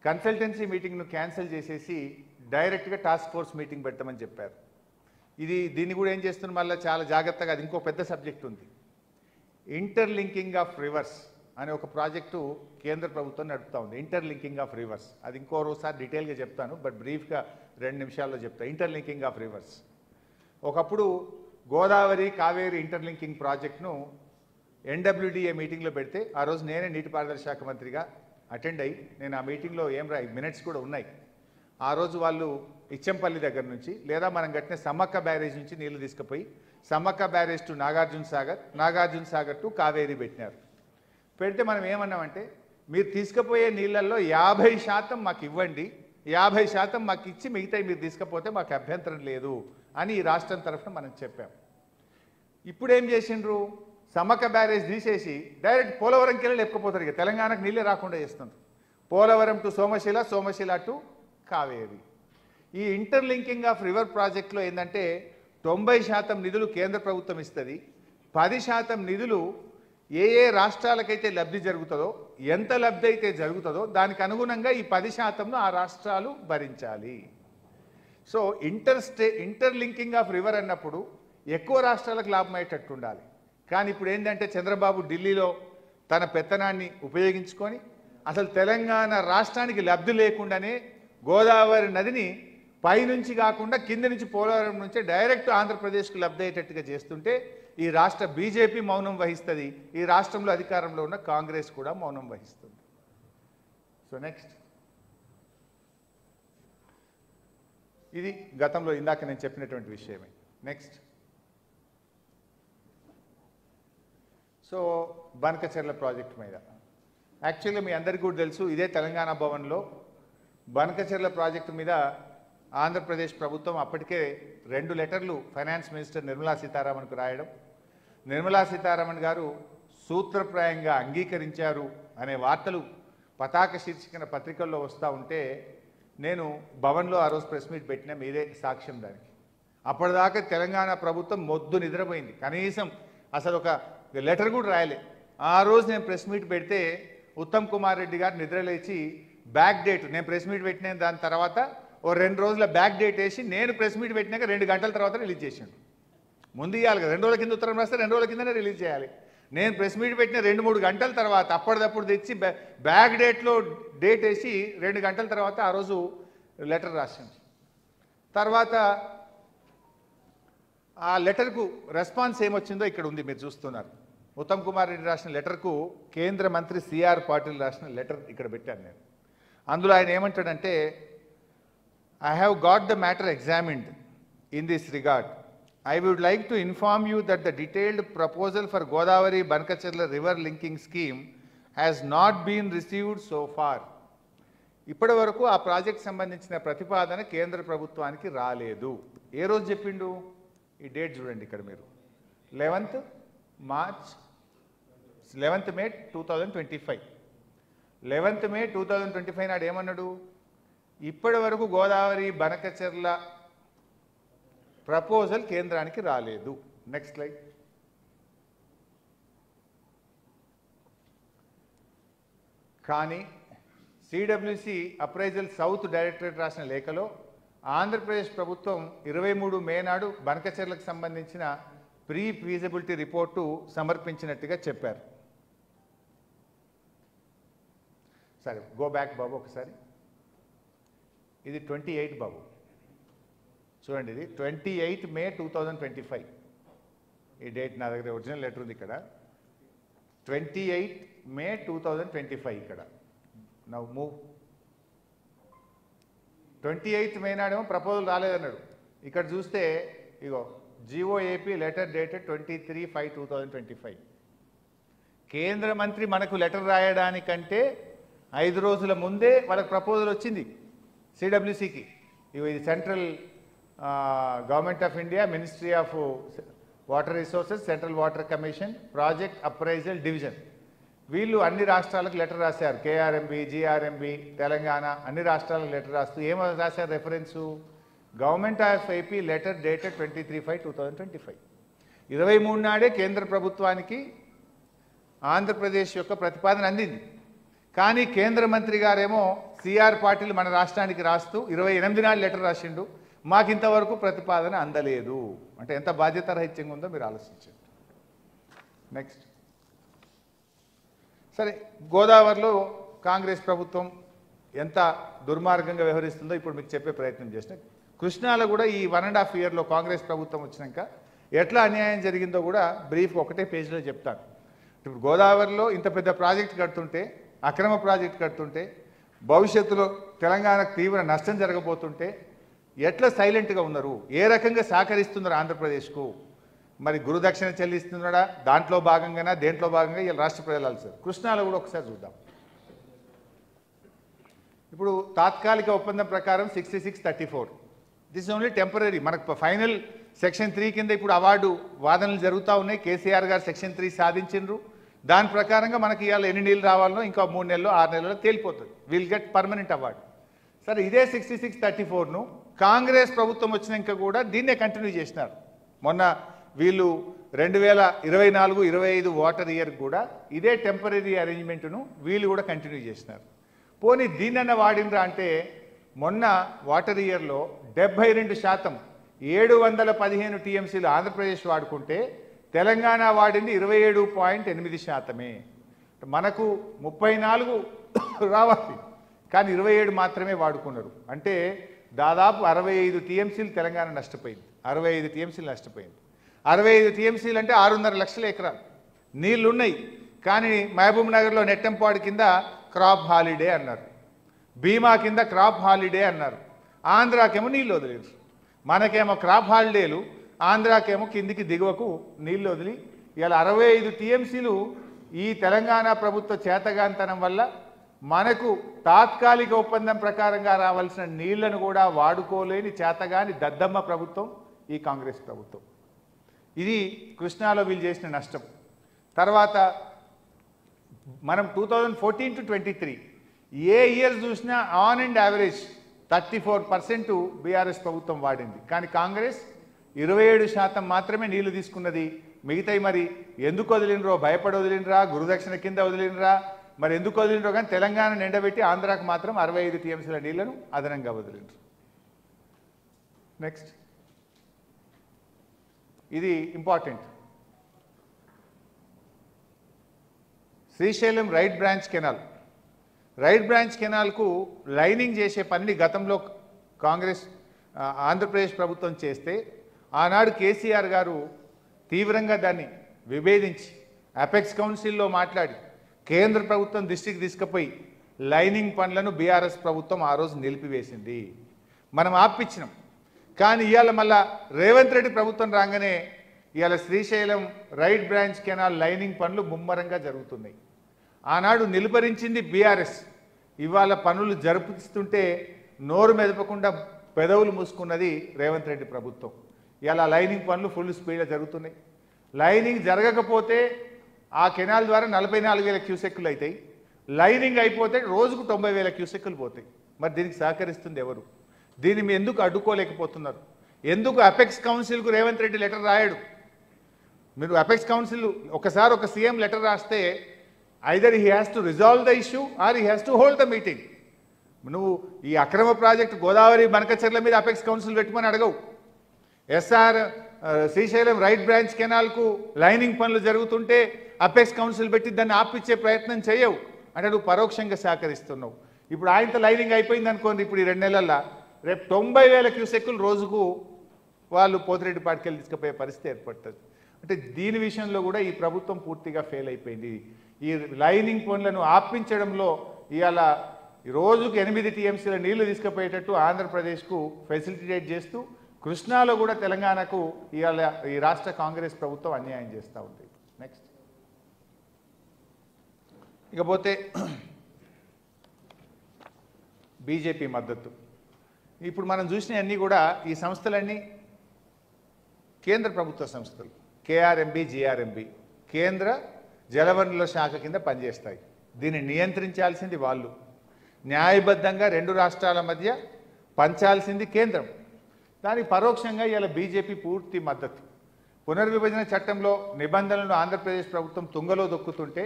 కన్సల్టెన్సీ మీటింగ్ను క్యాన్సిల్ చేసేసి డైరెక్ట్గా టాస్క్ ఫోర్స్ మీటింగ్ పెట్టమని చెప్పారు. దీన్ని కూడా ఏం చేస్తున్నారు మళ్ళీ చాలా జాగ్రత్తగా, అది ఇంకో పెద్ద సబ్జెక్ట్ ఉంది. ఇంటర్లింకింగ్ ఆఫ్ రివర్స్ అనే ఒక ప్రాజెక్టు కేంద్ర ప్రభుత్వం నడుపుతూ ఉంది. ఇంటర్లింకింగ్ ఆఫ్ రివర్స్, అది ఇంకోసారి డీటెయిల్గా చెప్తాను, బట్ బ్రీఫ్గా 2 నిమిషాల్లో చెప్తాను. ఇంటర్లింకింగ్ ఆఫ్ రివర్స్ ఒకప్పుడు గోదావరి కావేరి ఇంటర్లింకింగ్ ప్రాజెక్ట్ను NWDA మీటింగ్లో పెడితే ఆ రోజు నేనే నీటిపారుదల శాఖ మంత్రిగా అటెండ్ అయ్యి నేను ఆ మీటింగ్లో మినిట్స్ కూడా ఉన్నాయి. ఆ రోజు వాళ్ళు ఇచ్చంపల్లి దగ్గర నుంచి లేదా మనం కట్టిన సమ్మక్క బ్యారేజ్ నుంచి నీళ్లు తీసుకుపోయి Sammakka barrage to Nagarjuna Sagar, Nagarjuna Sagar to Kaveri పెట్టినారు. పెడితే మనం ఏమన్నామంటే మీరు తీసుకుపోయే నీళ్ళల్లో 50% మాకు ఇవ్వండి, 50% మాకు ఇచ్చి మిగతాయి మీరు తీసుకపోతే మాకు అభ్యంతరం లేదు అని ఈ రాష్ట్రం తరఫున మనం చెప్పాం. ఇప్పుడు ఏం చేసిండ్రు, సమ్మక్క బ్యారేజ్ తీసేసి డైరెక్ట్ పోలవరంకి వెళ్ళి లేకపోతారు. ఇక తెలంగాణకు నీళ్ళే రాకుండా చేస్తున్నారు. Polavaram to Somasila, Somasila to Kaveri. ఈ ఇంటర్లింకింగ్ ఆఫ్ రివర్ ప్రాజెక్టులో ఏంటంటే 90% నిధులు కేంద్ర ప్రభుత్వం ఇస్తుంది, 10% నిధులు ఏ రాష్ట్రాలకైతే లబ్ధి జరుగుతుందో, ఎంత లబ్ధి అయితే జరుగుతుందో దానికి అనుగుణంగా ఈ 10%ను ఆ రాష్ట్రాలు భరించాలి. సో ఇంటర్లింకింగ్ ఆఫ్ రివర్ అన్నప్పుడు ఎక్కువ రాష్ట్రాలకు లాభం అయ్యేటట్టు ఉండాలి. కానీ ఇప్పుడు ఏంటంటే చంద్రబాబు ఢిల్లీలో తన పెత్తనాన్ని ఉపయోగించుకొని అసలు తెలంగాణ రాష్ట్రానికి లబ్ధి లేకుండానే గోదావరి నదిని పైనుంచి కాకుండా కింద నుంచి పోలవరం నుంచే డైరెక్ట్ ఆంధ్రప్రదేశ్కు లబ్ధి అయ్యేటట్టుగా చేస్తుంటే ఈ రాష్ట్ర బీజేపీ మౌనం వహిస్తుంది, ఈ రాష్ట్రంలో అధికారంలో ఉన్న కాంగ్రెస్ కూడా మౌనం వహిస్తుంది. సో నెక్స్ట్, ఇది గతంలో ఇందాక నేను చెప్పినటువంటి విషయమే. నెక్స్ట్, సో బనకచెర్ల ప్రాజెక్ట్ మీద యాక్చువల్గా మీ అందరికీ కూడా తెలుసు, ఇదే తెలంగాణ భవన్లో బనకచెర్ల ప్రాజెక్టు మీద ఆంధ్రప్రదేశ్ ప్రభుత్వం అప్పటికే 2 లెటర్లు ఫైనాన్స్ మినిస్టర్ నిర్మలా సీతారామన్కు రాయడం, నిర్మలా సీతారామన్ గారు సూత్రప్రాయంగా అంగీకరించారు అనే వార్తలు పతాక శీర్షికన పత్రికల్లో వస్తూ ఉంటే నేను భవన్లో ఆ రోజు ప్రెస్ మీట్ పెట్టినా, మీరే సాక్ష్యం దానికి. అప్పటిదాకా తెలంగాణ ప్రభుత్వం మొద్దు నిద్రపోయింది, కనీసం అసలు ఒక లెటర్ కూడా రాయలే. ఆ రోజు నేను ప్రెస్ మీట్ పెడితే ఉత్తమ్ కుమార్ రెడ్డి గారు నిద్రలేచి బ్యాక్ డేట్, నేను ప్రెస్ మీట్ పెట్టిన దాని తర్వాత 2 రోజుల బ్యాక్ డేట్ వేసి నేను ప్రెస్ మీట్ పెట్టినాక 2 గంటల తర్వాత రిలీజ్ చేసిండు. ముందు ఇవ్వాలి కదా, 2 రోజుల కింద ఉత్తరం రాస్తే 2 రోజుల కిందనే రిలీజ్ చేయాలి. నేను ప్రెస్ మీట్ పెట్టిన 2-3 గంటల తర్వాత అప్పటిదప్పుడు తెచ్చి బ్యాక్ డేట్లో డేట్ వేసి 2 గంటల తర్వాత ఆ రోజు లెటర్ రాసింది. తర్వాత ఆ లెటర్కు రెస్పాన్స్ ఏమొచ్చిందో ఇక్కడ ఉంది, మీరు చూస్తున్నారు. ఉత్తమ్ కుమార్ రెడ్డి రాసిన లెటర్కు కేంద్ర మంత్రి సిఆర్ పాటిల్ రాసిన లెటర్ ఇక్కడ పెట్టాను నేను. అందులో ఆయన ఏమంటాడంటే, I have got the matter examined in this regard. I would like to inform you that the detailed proposal for Godavari Bankacherla river linking scheme has not been received so far. ఇప్పటి వరకు ఆ ప్రాజెక్ట్ సంబంధించిన ప్రతిపాదన కేంద్ర ప్రభుత్వానికి రాలేదు. ఏ రోజు చెప్పిండు, ఈ డేట్ చూడండి ఇక్కడ మీరు, 11th May 2025. 11th May 2025 నాడు ఏమన్నాడు, ఇప్పటి వరకు గోదావరి బనకచెర్ల ప్రపోజల్ కేంద్రానికి రాలేదు. Next slide. కానీ సిడబ్ల్యూసి అప్రైజల్ సౌత్ డైరెక్టరేట్ రాసిన లేఖలో ఆంధ్రప్రదేశ్ ప్రభుత్వం 23 మే నాడు బనకచెర్లకు సంబంధించిన ప్రీ ఫీజిబిలిటీ రిపోర్టు సమర్పించినట్టుగా చెప్పారు. సరే, గో బ్యాక్ బాబు ఒకసారి. ఇది 28 బాబు, చూడండి, ఇది 28 మే 2025. ఈ డేట్ నా దగ్గర ఒరిజినల్ లెటర్ ఉంది ఇక్కడ, 28 మే 2025. ఇక్కడ నౌ మూవ్. 28 మే నాడేమో ప్రపోజల్ రాలేదన్నాడు. ఇక్కడ చూస్తే ఇగో GOAP లెటర్ డేటెడ్ 23/5/2025. కేంద్ర మంత్రి మనకు లెటర్ రాయడానికంటే 5 రోజుల ముందే వాళ్ళకి ప్రపోజల్ వచ్చింది సిడబ్ల్యూసికి. ఇది central government of India, ministry of water resources, central water commission, project appraisal division, వీళ్ళు అన్ని రాష్ట్రాలకు లెటర్ రాశారు. కేఆర్ఎంబి, జిఆర్ఎంబి, తెలంగాణ అన్ని రాష్ట్రాలకు లెటర్ రాస్తూ ఏమో రాశారు reference, government of AP letter dated 23/5/2025. 23 నాడే కేంద్ర ప్రభుత్వానికి ఆంధ్రప్రదేశ్ యొక్క ప్రతిపాదన అందింది. కానీ కేంద్ర మంత్రి గారేమో సిఆర్ పాటిల్ మన రాష్ట్రానికి రాస్తూ 28 నాడు లెటర్ రాసిండు, మాకు ఇంతవరకు ప్రతిపాదన అందలేదు. అంటే ఎంత బాధ్యతారహిత్యంగా ఉందో మీరు ఆలోచించండి. నెక్స్ట్, సరే, గోదావరిలో కాంగ్రెస్ ప్రభుత్వం ఎంత దుర్మార్గంగా వ్యవహరిస్తుందో ఇప్పుడు మీకు చెప్పే ప్రయత్నం చేసిన. కృష్ణాలో కూడా ఈ 1.5 ఇయర్లో కాంగ్రెస్ ప్రభుత్వం వచ్చినాక ఎట్లా అన్యాయం జరిగిందో కూడా బ్రీఫ్ ఒకటే పేజీలో చెప్తాను. ఇప్పుడు గోదావరిలో ఇంత పెద్ద ప్రాజెక్ట్ కడుతుంటే, అక్రమ ప్రాజెక్ట్ కడుతుంటే, భవిష్యత్తులో తెలంగాణకు తీవ్ర నష్టం జరగబోతుంటే ఎట్లా సైలెంట్గా ఉన్నారు, ఏ రకంగా సహకరిస్తున్నారు ఆంధ్రప్రదేశ్కు, మరి గురుదక్షిణ చెల్లిస్తున్నాడా, దాంట్లో భాగంగానా, దేంట్లో భాగంగా ఇలా రాష్ట్ర ప్రజలు ఆలోచిస్తారు. కృష్ణాలో కూడా ఒకసారి చూద్దాం. ఇప్పుడు తాత్కాలిక ఒప్పందం ప్రకారం 66/34, దిస్ ఓన్లీ టెంపరీ. మనకు ఫైనల్ సెక్షన్ 3 కింద ఇప్పుడు అవార్డు వాదనలు జరుగుతూ ఉన్నాయి. కేసీఆర్ గారు సెక్షన్ 3 సాధించిండ్రు. దాని ప్రకారంగా మనకి ఇవాళ ఎన్ని నీళ్ళు రావాలనో ఇంకా 3 నెలలు 6 నెలల్లో తేలిపోతుంది. Will get permanent award. సరే, ఇదే 66/34ను కాంగ్రెస్ ప్రభుత్వం వచ్చినాక కూడా దీన్నే కంటిన్యూ చేసినారు. మొన్న వీళ్ళు 2024-25 వాటర్ ఇయర్ కూడా ఇదే టెంపరీ అరేంజ్మెంట్ను వీళ్ళు కూడా కంటిన్యూ చేసినారు. పోనీ దీన్నన్న వాడినరా అంటే మొన్న వాటర్ ఇయర్లో 72% 715 టీఎంసీలు ఆంధ్రప్రదేశ్ వాడుకుంటే తెలంగాణ వాడింది 27.8%. మనకు 34 రావాలి, కానీ 27 మాత్రమే వాడుకున్నారు. అంటే దాదాపు 65 టీఎంసీలు తెలంగాణ నష్టపోయింది. 65 టీఎంసీలు నష్టపోయింది. 65 టీఎంసీలు అంటే 6.5 లక్షల ఎకరాలు నీళ్లున్నాయి. కానీ మహబూబ్ నగర్లో నెట్టంపాడు కింద క్రాప్ హాలిడే అన్నారు, భీమా కింద క్రాప్ హాలిడే అన్నారు. ఆంధ్రాకేమో నీళ్ళు వదిలేరు. మనకేమో క్రాప్ హాలిడేలు, ఆంధ్రాకేమో కిందికి దిగువకు నీళ్ళు వదిలి ఇలా 65 టీఎంసీలు ఈ తెలంగాణ ప్రభుత్వ చేతగాంతనం వల్ల మనకు తాత్కాలిక ఒప్పందం ప్రకారంగా రావాల్సిన నీళ్లను కూడా వాడుకోలేని చేతగాని దద్దమ్మ ప్రభుత్వం ఈ కాంగ్రెస్ ప్రభుత్వం. ఇది కృష్ణాలో వీళ్ళు చేసిన నష్టం. తర్వాత మనం 2014-23 ఏ ఇయర్ చూసినా ఆన్ అండ్ యావరేజ్ 34% బీఆర్ఎస్ ప్రభుత్వం వాడింది. కానీ కాంగ్రెస్ 27% మాత్రమే నీళ్లు తీసుకున్నది. మిగతాయి మరి ఎందుకు వదిలినరో, భయపడి వదిలినరా, గురుదక్షిణ కింద వదిలినరా, మరి ఎందుకు వదిలినరో కానీ తెలంగాణ నిండబెట్టి ఆంధ్రాకు మాత్రం 65 టీఎంసీల నీళ్లను అదనంగా వదిలినరు. నెక్స్ట్, ఇది ఇంపార్టెంట్. శ్రీశైలం రైట్ బ్రాంచ్ కెనాల్కు లైనింగ్ చేసే పనిని గతంలో కాంగ్రెస్ ఆంధ్రప్రదేశ్ ప్రభుత్వం చేస్తే ఆనాడు కేసీఆర్ గారు తీవ్రంగా దాన్ని విభేదించి అపెక్స్ కౌన్సిల్లో మాట్లాడి కేంద్ర ప్రభుత్వం దృష్టికి తీసుకుపోయి లైనింగ్ పనులను బీఆర్ఎస్ ప్రభుత్వం ఆ రోజు నిలిపివేసింది. మనం ఆపిచ్చినాం. కానీ ఇవాళ మళ్ళా రేవంత్ రెడ్డి ప్రభుత్వం రాగానే ఇవాళ Srisailam right branch canal lining పనులు ముమ్మరంగా జరుగుతున్నాయి. ఆనాడు నిలుపరించింది బీఆర్ఎస్, ఇవాళ పనులు జరుపుతుంటే నోరు మెదపకుండా పెదవులు మూసుకున్నది రేవంత్ రెడ్డి ప్రభుత్వం. ఇలా లైనింగ్ పనులు ఫుల్ స్పీడ్గా జరుగుతున్నాయి. లైనింగ్ జరగకపోతే ఆ కెనాల్ ద్వారా 44,000 క్యూసెక్కులు అవుతాయి. లైనింగ్ అయిపోతే రోజుకు 90,000 క్యూసెక్కులు పోతాయి. మరి దీనికి సహకరిస్తుంది ఎవరు? దీన్ని మీరు ఎందుకు అడ్డుకోలేకపోతున్నారు? ఎందుకు అపెక్స్ కౌన్సిల్కు రేవంత్ రెడ్డి లెటర్ రాయడు? మీరు అపెక్స్ కౌన్సిల్ ఒకసారి ఒక సీఎం లెటర్ రాస్తే either he has to resolve the issue or he has to hold the meeting. నువ్వు ఈ అక్రమ ప్రాజెక్టు గోదావరి బనకచెర్ల మీద అపెక్స్ కౌన్సిల్ పెట్టుమని అడగవు. శ్రీశైలం రైట్ బ్రాంచ్ కెనాల్కు లైనింగ్ పనులు జరుగుతుంటే అపెక్స్ కౌన్సిల్ పెట్టి దాన్ని ఆపిచ్చే ప్రయత్నం చేయవు. అంటే నువ్వు పరోక్షంగా సహకరిస్తున్నావు. ఇప్పుడు ఆయనతో లైనింగ్ అయిపోయింది అనుకోండి, ఇప్పుడు ఈ 2 నెలల్లో రేపు 90,000 క్యూసెక్కులు రోజుకు వాళ్ళు పోతిరెడ్డిపాటికెళ్ళి తీసుకుపోయే పరిస్థితి ఏర్పడుతుంది. అంటే దీని విషయంలో కూడా ఈ ప్రభుత్వం పూర్తిగా ఫెయిల్ అయిపోయింది. ఈ లైనింగ్ పనులను ఆపించడంలో ఇవాళ రోజుకు 8 టీఎంసీల నీళ్లు తీసుకుపోయేటట్టు ఆంధ్రప్రదేశ్కు ఫెసిలిటేట్ చేస్తూ కృష్ణాలో కూడా తెలంగాణకు ఇవాళ ఈ రాష్ట్ర కాంగ్రెస్ ప్రభుత్వం అన్యాయం చేస్తూ ఉంది. నెక్స్ట్, ఇకపోతే బీజేపీ మద్దతు. ఇప్పుడు మనం చూసినవన్నీ కూడా ఈ సంస్థలన్నీ కేంద్ర ప్రభుత్వ సంస్థలు. కేఆర్ఎంబి, జిఆర్ఎంబి కేంద్ర జలవనరుల శాఖ కింద పనిచేస్తాయి. దీన్ని నియంత్రించాల్సింది వాళ్ళు. న్యాయబద్ధంగా రెండు రాష్ట్రాల మధ్య పంచాల్సింది కేంద్రం. దానికి పరోక్షంగా ఇలా బీజేపీ పూర్తి మద్దతు. పునర్విభజన చట్టంలో నిబంధనలను ఆంధ్రప్రదేశ్ ప్రభుత్వం తుంగలో దొక్కుతుంటే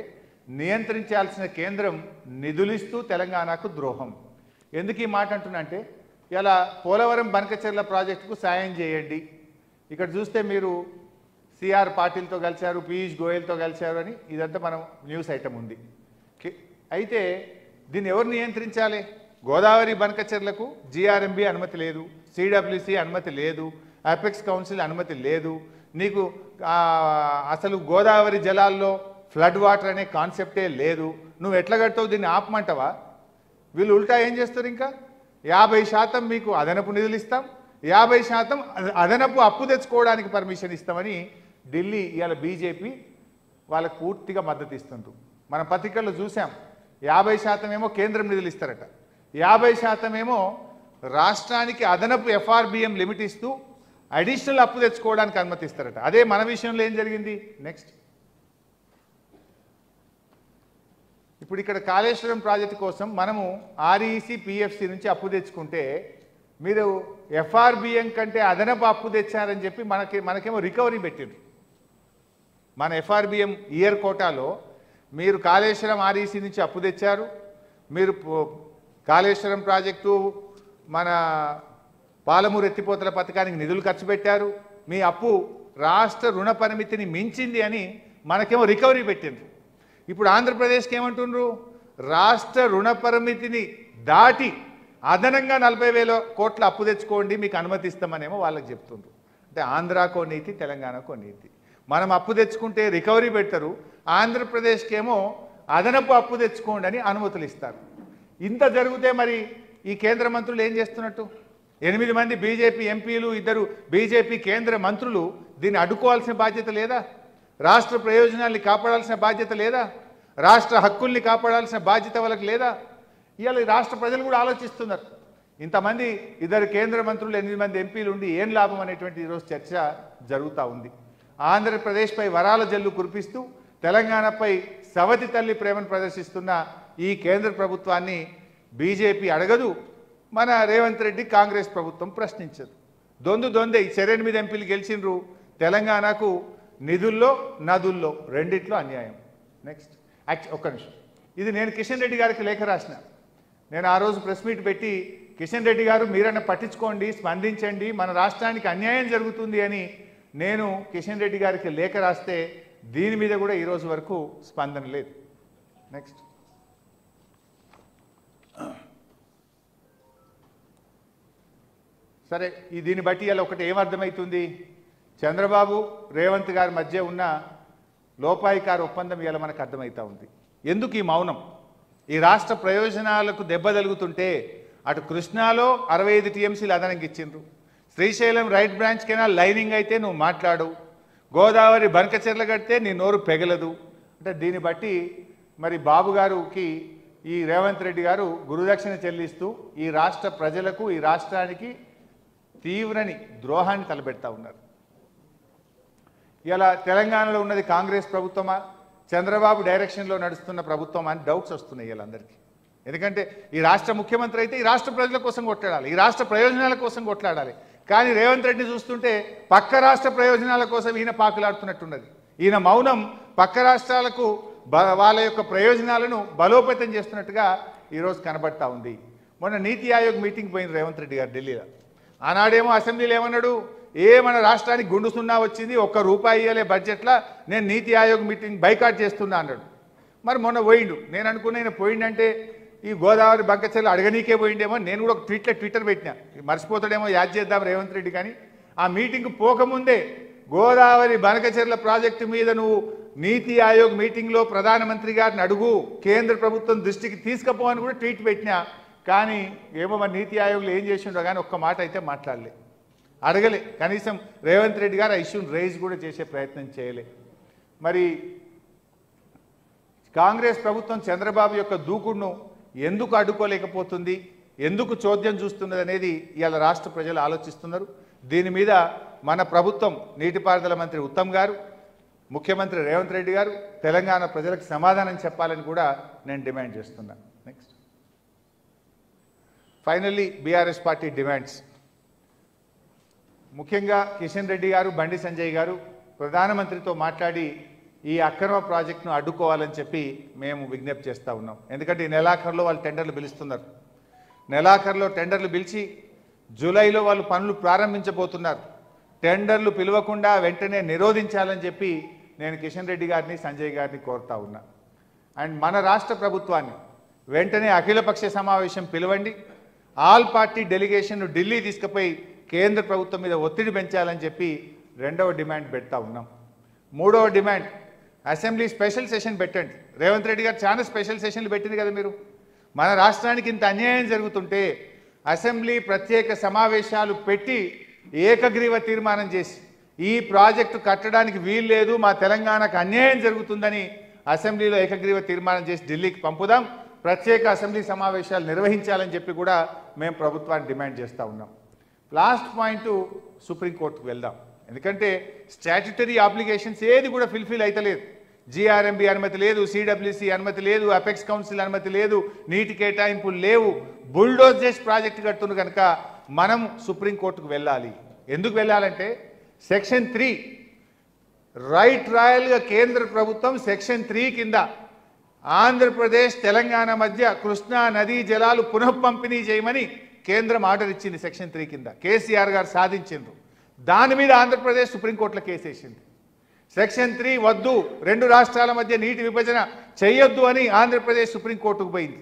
నియంత్రించాల్సిన కేంద్రం నిధులిస్తూ తెలంగాణకు ద్రోహం. ఎందుకు ఈ మాట అంటున్నా అంటే, ఇలా పోలవరం బనకచెర్ల ప్రాజెక్టుకు సాయం చేయండి. ఇక్కడ చూస్తే మీరు సిఆర్ పాటిల్తో కలిశారు, పీయూష్ గోయల్తో కలిశారు అని ఇదంతా మనం న్యూస్ ఐటమ్ ఉంది. అయితే దీన్ని ఎవరు నియంత్రించాలి? గోదావరి బనకచెర్లకు జిఆర్ఎంబి అనుమతి లేదు, సిడబ్ల్యూసి అనుమతి లేదు, అపెక్స్ కౌన్సిల్ అనుమతి లేదు. నీకు అసలు గోదావరి జలాల్లో ఫ్లడ్ వాటర్ అనే కాన్సెప్టే లేదు. నువ్వు ఎట్లా కడతావు? దీన్ని ఆపమంటావా? వీళ్ళు ఉల్టా ఏం చేస్తారు? ఇంకా 50% మీకు అదనపు నిధులు ఇస్తాం, 50% అదనపు అప్పు తెచ్చుకోవడానికి పర్మిషన్ ఇస్తామని ఢిల్లీ ఇవాళ బీజేపీ వాళ్ళకు పూర్తిగా మద్దతు ఇస్తుండ్రు. మన పత్రికల్లో చూసాం. 50% ఏమో కేంద్రం నిధులు ఇస్తారట, 50% ఏమో రాష్ట్రానికి అదనపు ఎఫ్ఆర్బిఎం లిమిట్ ఇస్తూ అడిషనల్ అప్పు తెచ్చుకోవడానికి అనుమతిస్తారట. అదే మన విషయంలో ఏం జరిగింది? నెక్స్ట్, ఇప్పుడు ఇక్కడ కాళేశ్వరం ప్రాజెక్టు కోసం మనము ఆర్ఈసి, పిఎఫ్సి నుంచి అప్పు తెచ్చుకుంటే మీరు ఎఫ్ఆర్బిఎం కంటే అదనపు అప్పు తెచ్చారని చెప్పి మనకేమో రికవరీ పెట్టిండ్రు. మన ఎఫ్ఆర్బిఎం ఇయర్ కోటాలో మీరు కాళేశ్వరం ఆర్ఈసి నుంచి అప్పు తెచ్చారు, మీరు కాళేశ్వరం ప్రాజెక్టు మన పాలమూరు ఎత్తిపోతల పథకానికి నిధులు ఖర్చు పెట్టారు, మీ అప్పు రాష్ట్ర రుణ పరిమితిని మించింది అని మనకేమో రికవరీ పెట్టిండ్రు. ఇప్పుడు ఆంధ్రప్రదేశ్కి ఏమంటుండ్రు? రాష్ట్ర రుణ పరిమితిని దాటి అదనంగా 40,000 కోట్ల అప్పు తెచ్చుకోండి, మీకు అనుమతిస్తామనేమో వాళ్ళకి చెప్తుండ్రు. అంటే ఆంధ్రాకో నీతి, తెలంగాణకో నీతి. మనం అప్పు తెచ్చుకుంటే రికవరీ పెడతారు, ఆంధ్రప్రదేశ్కేమో అదనపు అప్పు తెచ్చుకోండి అని అనుమతులు ఇస్తారు. ఇంత జరిగితే మరి ఈ కేంద్ర మంత్రులు ఏం చేస్తున్నట్టు? 8 మంది బీజేపీ ఎంపీలు, 2 బీజేపీ కేంద్ర మంత్రులు దీన్ని అడ్డుకోవాల్సిన బాధ్యత లేదా? రాష్ట్ర ప్రయోజనాల్ని కాపాడాల్సిన బాధ్యత లేదా? రాష్ట్ర హక్కుల్ని కాపాడాల్సిన బాధ్యత వాళ్ళకి లేదా? ఇవాళ రాష్ట్ర ప్రజలు కూడా ఆలోచిస్తున్నారు. ఇంతమంది 2 కేంద్ర మంత్రులు, 8 మంది ఎంపీలు ఉండి ఏం లాభం అనేటువంటి ఈరోజు చర్చ జరుగుతూ ఉంది. ఆంధ్రప్రదేశ్పై వరాల జల్లు కురిపిస్తూ తెలంగాణపై సవతి తల్లి ప్రేమను ప్రదర్శిస్తున్న ఈ కేంద్ర ప్రభుత్వాన్ని బీజేపీ అడగదు, మన రేవంత్ రెడ్డి కాంగ్రెస్ ప్రభుత్వం ప్రశ్నించదు. దొందే. ఈ 8 ఎంపీలు గెలిచిండ్రు. తెలంగాణకు నిధుల్లో, నదుల్లో రెండిట్లో అన్యాయం. నెక్స్ట్, ఒక్క నిమిషం. ఇది నేను కిషన్ రెడ్డి గారికి లేఖ రాసిన. నేను ఆ రోజు ప్రెస్ మీట్ పెట్టి, కిషన్ రెడ్డి గారు మీరన్నా పట్టించుకోండి, స్పందించండి, మన రాష్ట్రానికి అన్యాయం జరుగుతుంది అని నేను కిషన్ రెడ్డి గారికి లేఖ రాస్తే దీని మీద కూడా ఈరోజు వరకు స్పందన లేదు. నెక్స్ట్, సరే, దీన్ని బట్టి ఇలా ఒకటి ఏమర్థమవుతుంది? చంద్రబాబు రేవంత్ గారి మధ్య ఉన్న లోపాయికార ఒప్పందం ఇలా మనకు అర్థమవుతూ ఉంది. ఎందుకు ఈ మౌనం? ఈ రాష్ట్ర ప్రయోజనాలకు దెబ్బ తగులుతుంటే అటు కృష్ణాలో 65 టీఎంసీలు అదనంగా ఇచ్చిండ్రు, Srisailam right branch canal lining అయితే నువ్వు మాట్లాడు, గోదావరి బనకచెర్ల కడితే నీ నోరు పెగలదు. అంటే దీన్ని బట్టి మరి బాబు గారికి ఈ రేవంత్ రెడ్డి గారు గురుదక్షిణ చెల్లిస్తూ ఈ రాష్ట్ర ప్రజలకు, ఈ రాష్ట్రానికి తీవ్రని ద్రోహాన్ని తలపెడతా ఉన్నారు. ఇలా తెలంగాణలో ఉన్నది కాంగ్రెస్ ప్రభుత్వమా, చంద్రబాబు డైరెక్షన్లో నడుస్తున్న ప్రభుత్వం అని డౌట్స్ వస్తున్నాయి వీళ్ళందరికీ. ఎందుకంటే ఈ రాష్ట్ర ముఖ్యమంత్రి అయితే ఈ రాష్ట్ర ప్రజల కోసం కొట్లాడాలి, ఈ రాష్ట్ర ప్రయోజనాల కోసం కొట్లాడాలి. కానీ రేవంత్ రెడ్డిని చూస్తుంటే పక్క రాష్ట్ర ప్రయోజనాల కోసం ఈయన పాకులాడుతున్నట్టున్నది. ఈయన మౌనం పక్క రాష్ట్రాలకు వాళ్ళ యొక్క ప్రయోజనాలను బలోపేతం చేస్తున్నట్టుగా ఈరోజు కనబడతా ఉంది. మొన్న నీతి ఆయోగ్ మీటింగ్ పోయింది రేవంత్ రెడ్డి గారు ఢిల్లీలో. ఆనాడేమో అసెంబ్లీలో ఏమన్నాడు? మన రాష్ట్రానికి గుండు సున్నా వచ్చింది, ₹1 ఇయ్యలే బడ్జెట్లో, నేను నీతి ఆయోగ్ మీటింగ్ బైకాట్ చేస్తున్నా అన్నాడు. మరి మొన్న పోయిండు. నేను అనుకున్నా ఈయన పోయిండంటే ఈ గోదావరి బనకచెర్ల అడగనీకే పోయిండేమో. నేను కూడా ఒక ట్విట్టర్ పెట్టినా, మర్చిపోతాడేమో, యాద్ చేద్దాం రేవంత్ రెడ్డి. కానీ ఆ మీటింగ్ పోకముందే గోదావరి బనకచెర్ల ప్రాజెక్టు మీద నువ్వు నీతి ఆయోగ్ మీటింగ్లో ప్రధానమంత్రి గారిని అడుగు, కేంద్ర ప్రభుత్వం దృష్టికి తీసుకుపో అని కూడా ట్వీట్ పెట్టినా. కానీ ఏమో మరి నీతి ఆయోగ్లో ఏం చేసిండో కానీ ఒక్క మాట అయితే మాట్లాడలే, అడగలే. కనీసం రేవంత్ రెడ్డి గారు ఆ ఇష్యూని రైజ్ కూడా చేసే ప్రయత్నం చేయలే. మరి కాంగ్రెస్ ప్రభుత్వం చంద్రబాబు యొక్క దూకుడును ఎందుకు అడ్డుకోలేకపోతుంది? ఎందుకు చోద్యం చూస్తున్నది అనేది ఇవాళ రాష్ట్ర ప్రజలు ఆలోచిస్తున్నారు. దీని మీద మన ప్రభుత్వం నీటిపారుదల మంత్రి ఉత్తమ్ గారు, ముఖ్యమంత్రి రేవంత్ రెడ్డి గారు తెలంగాణ ప్రజలకు సమాధానం చెప్పాలని కూడా నేను డిమాండ్ చేస్తున్నా. Next finally BRS party demands. ముఖ్యంగా కిషన్ రెడ్డి గారు, బండి సంజయ్ గారు ప్రధానమంత్రితో మాట్లాడి ఈ అక్రమ ప్రాజెక్టును అడ్డుకోవాలని చెప్పి మేము విజ్ఞప్తి చేస్తూ ఉన్నాం. ఎందుకంటే ఈ నెలాఖరులో వాళ్ళు టెండర్లు పిలుస్తున్నారు. నెలాఖరులో టెండర్లు పిలిచి జూలైలో వాళ్ళు పనులు ప్రారంభించబోతున్నారు. టెండర్లు పిలవకుండా వెంటనే నిరోధించాలని చెప్పి నేను కిషన్ రెడ్డి గారిని, సంజయ్ గారిని కోరుతా ఉన్నా. అండ్ మన రాష్ట్ర ప్రభుత్వాన్ని వెంటనే అఖిలపక్ష సమావేశం పిలవండి, ఆల్ పార్టీ డెలిగేషన్ను ఢిల్లీ తీసుకుపోయి కేంద్ర ప్రభుత్వం మీద ఒత్తిడి పెంచాలని చెప్పి రెండవ డిమాండ్ పెడతా ఉన్నాం. మూడవ డిమాండ్, అసెంబ్లీ స్పెషల్ సెషన్ పెట్టండి. రేవంత్ రెడ్డి గారు చాలా స్పెషల్ సెషన్లు పెట్టింది కదా మీరు. మన రాష్ట్రానికి ఇంత అన్యాయం జరుగుతుంటే అసెంబ్లీ ప్రత్యేక సమావేశాలు పెట్టి ఏకగ్రీవ తీర్మానం చేసి ఈ ప్రాజెక్టు కట్టడానికి వీలు లేదు, మా తెలంగాణకు అన్యాయం జరుగుతుందని అసెంబ్లీలో ఏకగ్రీవ తీర్మానం చేసి ఢిల్లీకి పంపుదాం, ప్రత్యేక అసెంబ్లీ సమావేశాలు నిర్వహించాలని చెప్పి కూడా మేము ప్రభుత్వాన్ని డిమాండ్ చేస్తూ ఉన్నాం. లాస్ట్ పాయింట్, సుప్రీంకోర్టుకు వెళ్దాం. ఎందుకంటే స్టాట్యుటరీ ఆబ్లిగేషన్స్ ఏది కూడా ఫుల్ఫిల్ అయితలేదు. జీఆర్ఎంబీ అనుమతి లేదు, సిడబ్ల్యూసి అనుమతి లేదు, అపెక్స్ కౌన్సిల్ అనుమతి లేదు, నీటి కేటాయింపులు లేవు, బుల్డోజ్ చేసి ప్రాజెక్టు కడుతున్నారు. కనుక మనం సుప్రీంకోర్టుకు వెళ్ళాలి. ఎందుకు వెళ్ళాలంటే సెక్షన్ 3 రైట్ రాయల్గా కేంద్ర ప్రభుత్వం సెక్షన్ 3 కింద ఆంధ్రప్రదేశ్ తెలంగాణ మధ్య కృష్ణా నదీ జలాలు పునఃపంపిణీ చేయమని కేంద్రం ఆర్డర్ ఇచ్చింది. సెక్షన్ 3 కింద కేసీఆర్ గారు సాధించిండ్రు. దాని మీద ఆంధ్రప్రదేశ్ సుప్రీంకోర్టులో కేసు వేసింది. సెక్షన్ 3 వద్దు, రెండు రాష్ట్రాల మధ్య నీటి విభజన చేయొద్దు అని ఆంధ్రప్రదేశ్ సుప్రీంకోర్టుకు పోయింది.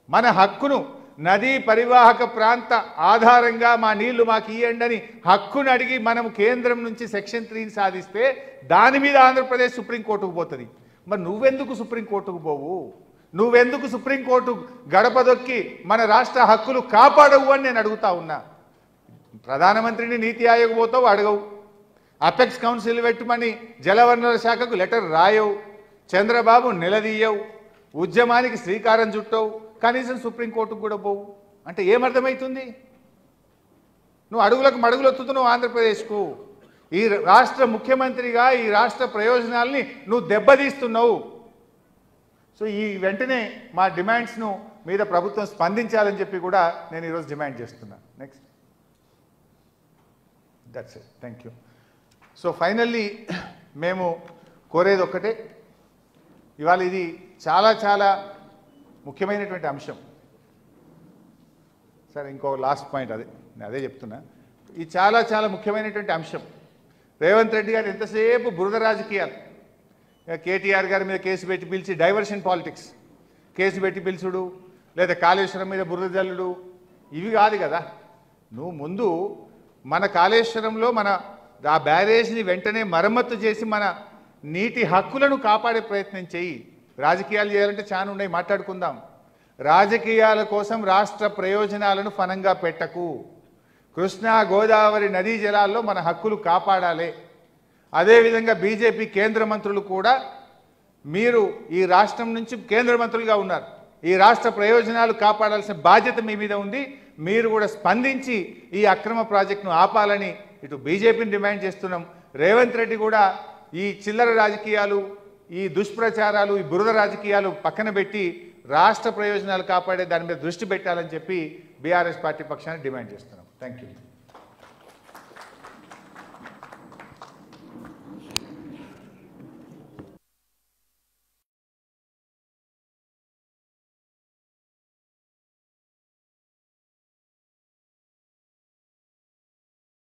మన హక్కును నదీ పరివాహక ప్రాంత ఆధారంగా మా నీళ్లు మాకు ఇయ్యండి అని హక్కును అడిగి మనం కేంద్రం నుంచి సెక్షన్ 3ని సాధిస్తే దాని మీద ఆంధ్రప్రదేశ్ సుప్రీంకోర్టుకు పోతుంది. మరి నువ్వెందుకు సుప్రీంకోర్టుకు పోవు? నువ్వెందుకు సుప్రీంకోర్టు గడప దొక్కి మన రాష్ట్ర హక్కులు కాపాడవు అని నేను అడుగుతా ఉన్నా. ప్రధానమంత్రిని నీతి ఆయోగ్ పోతావు, అడగవు. అపెక్స్ కౌన్సిల్ పెట్టమని జలవనరుల శాఖకు లెటర్ రాయవు. చంద్రబాబు నిలదీయవు. ఉద్యమానికి శ్రీకారం చుట్టవు. కనీసం సుప్రీంకోర్టుకు కూడా పోవు. అంటే ఏమర్థమవుతుంది? నువ్వు అడుగులకు మడుగులు ఎత్తుతున్నావు ఆంధ్రప్రదేశ్కు. ఈ రాష్ట్ర ముఖ్యమంత్రిగా ఈ రాష్ట్ర ప్రయోజనాల్ని నువ్వు దెబ్బతీస్తున్నావు. సో ఈ వెంటనే మా డిమాండ్స్ను మీద ప్రభుత్వం స్పందించాలని చెప్పి కూడా నేను ఈరోజు డిమాండ్ చేస్తున్నా. Next, that's it, thank you. So finally మేము కోరేది ఒక్కటే, ఇవాళ ఇది చాలా చాలా ముఖ్యమైనటువంటి అంశం. సరే, ఇంకో లాస్ట్ పాయింట్ నేను అదే చెప్తున్నా. ఇది చాలా చాలా ముఖ్యమైనటువంటి అంశం. రేవంత్ రెడ్డి గారు ఎంతసేపు బురద రాజకీయాలు, కేటీఆర్ గారి మీద కేసు పెట్టి పిలిచి డైవర్షన్ పాలిటిక్స్, కేసు పెట్టి పిలుచుడు, లేదా కాళేశ్వరం మీద బురద జల్లుడు, ఇవి కాదు కదా. నువ్వు ముందు మన కాళేశ్వరంలో మన ఆ బ్యారేజ్ని వెంటనే మరమ్మత్తు చేసి మన నీటి హక్కులను కాపాడే ప్రయత్నం చేయి. రాజకీయాలు చేయాలంటే చాలా ఉన్నాయి, మాట్లాడుకుందాం. రాజకీయాల కోసం రాష్ట్ర ప్రయోజనాలను ఫనంగా పెట్టకు. కృష్ణా గోదావరి నదీ జలాల్లో మన హక్కులు కాపాడాలి. అదేవిధంగా బీజేపీ కేంద్ర మంత్రులు కూడా మీరు ఈ రాష్ట్రం నుంచి కేంద్ర మంత్రులుగా ఉన్నారు. ఈ రాష్ట్ర ప్రయోజనాలు కాపాడాల్సిన బాధ్యత మీ మీద ఉంది. మీరు కూడా స్పందించి ఈ అక్రమ ప్రాజెక్టును ఆపాలని ఇటు బీజేపీని డిమాండ్ చేస్తున్నాం. రేవంత్ రెడ్డి కూడా ఈ చిల్లర రాజకీయాలు, ఈ దుష్ప్రచారాలు, ఈ బురద రాజకీయాలు పక్కన పెట్టి రాష్ట్ర ప్రయోజనాలు కాపాడే దాని మీద దృష్టి పెట్టాలని చెప్పి బీఆర్ఎస్ పార్టీ పక్షాన్ని డిమాండ్ చేస్తున్నాం. Thank you.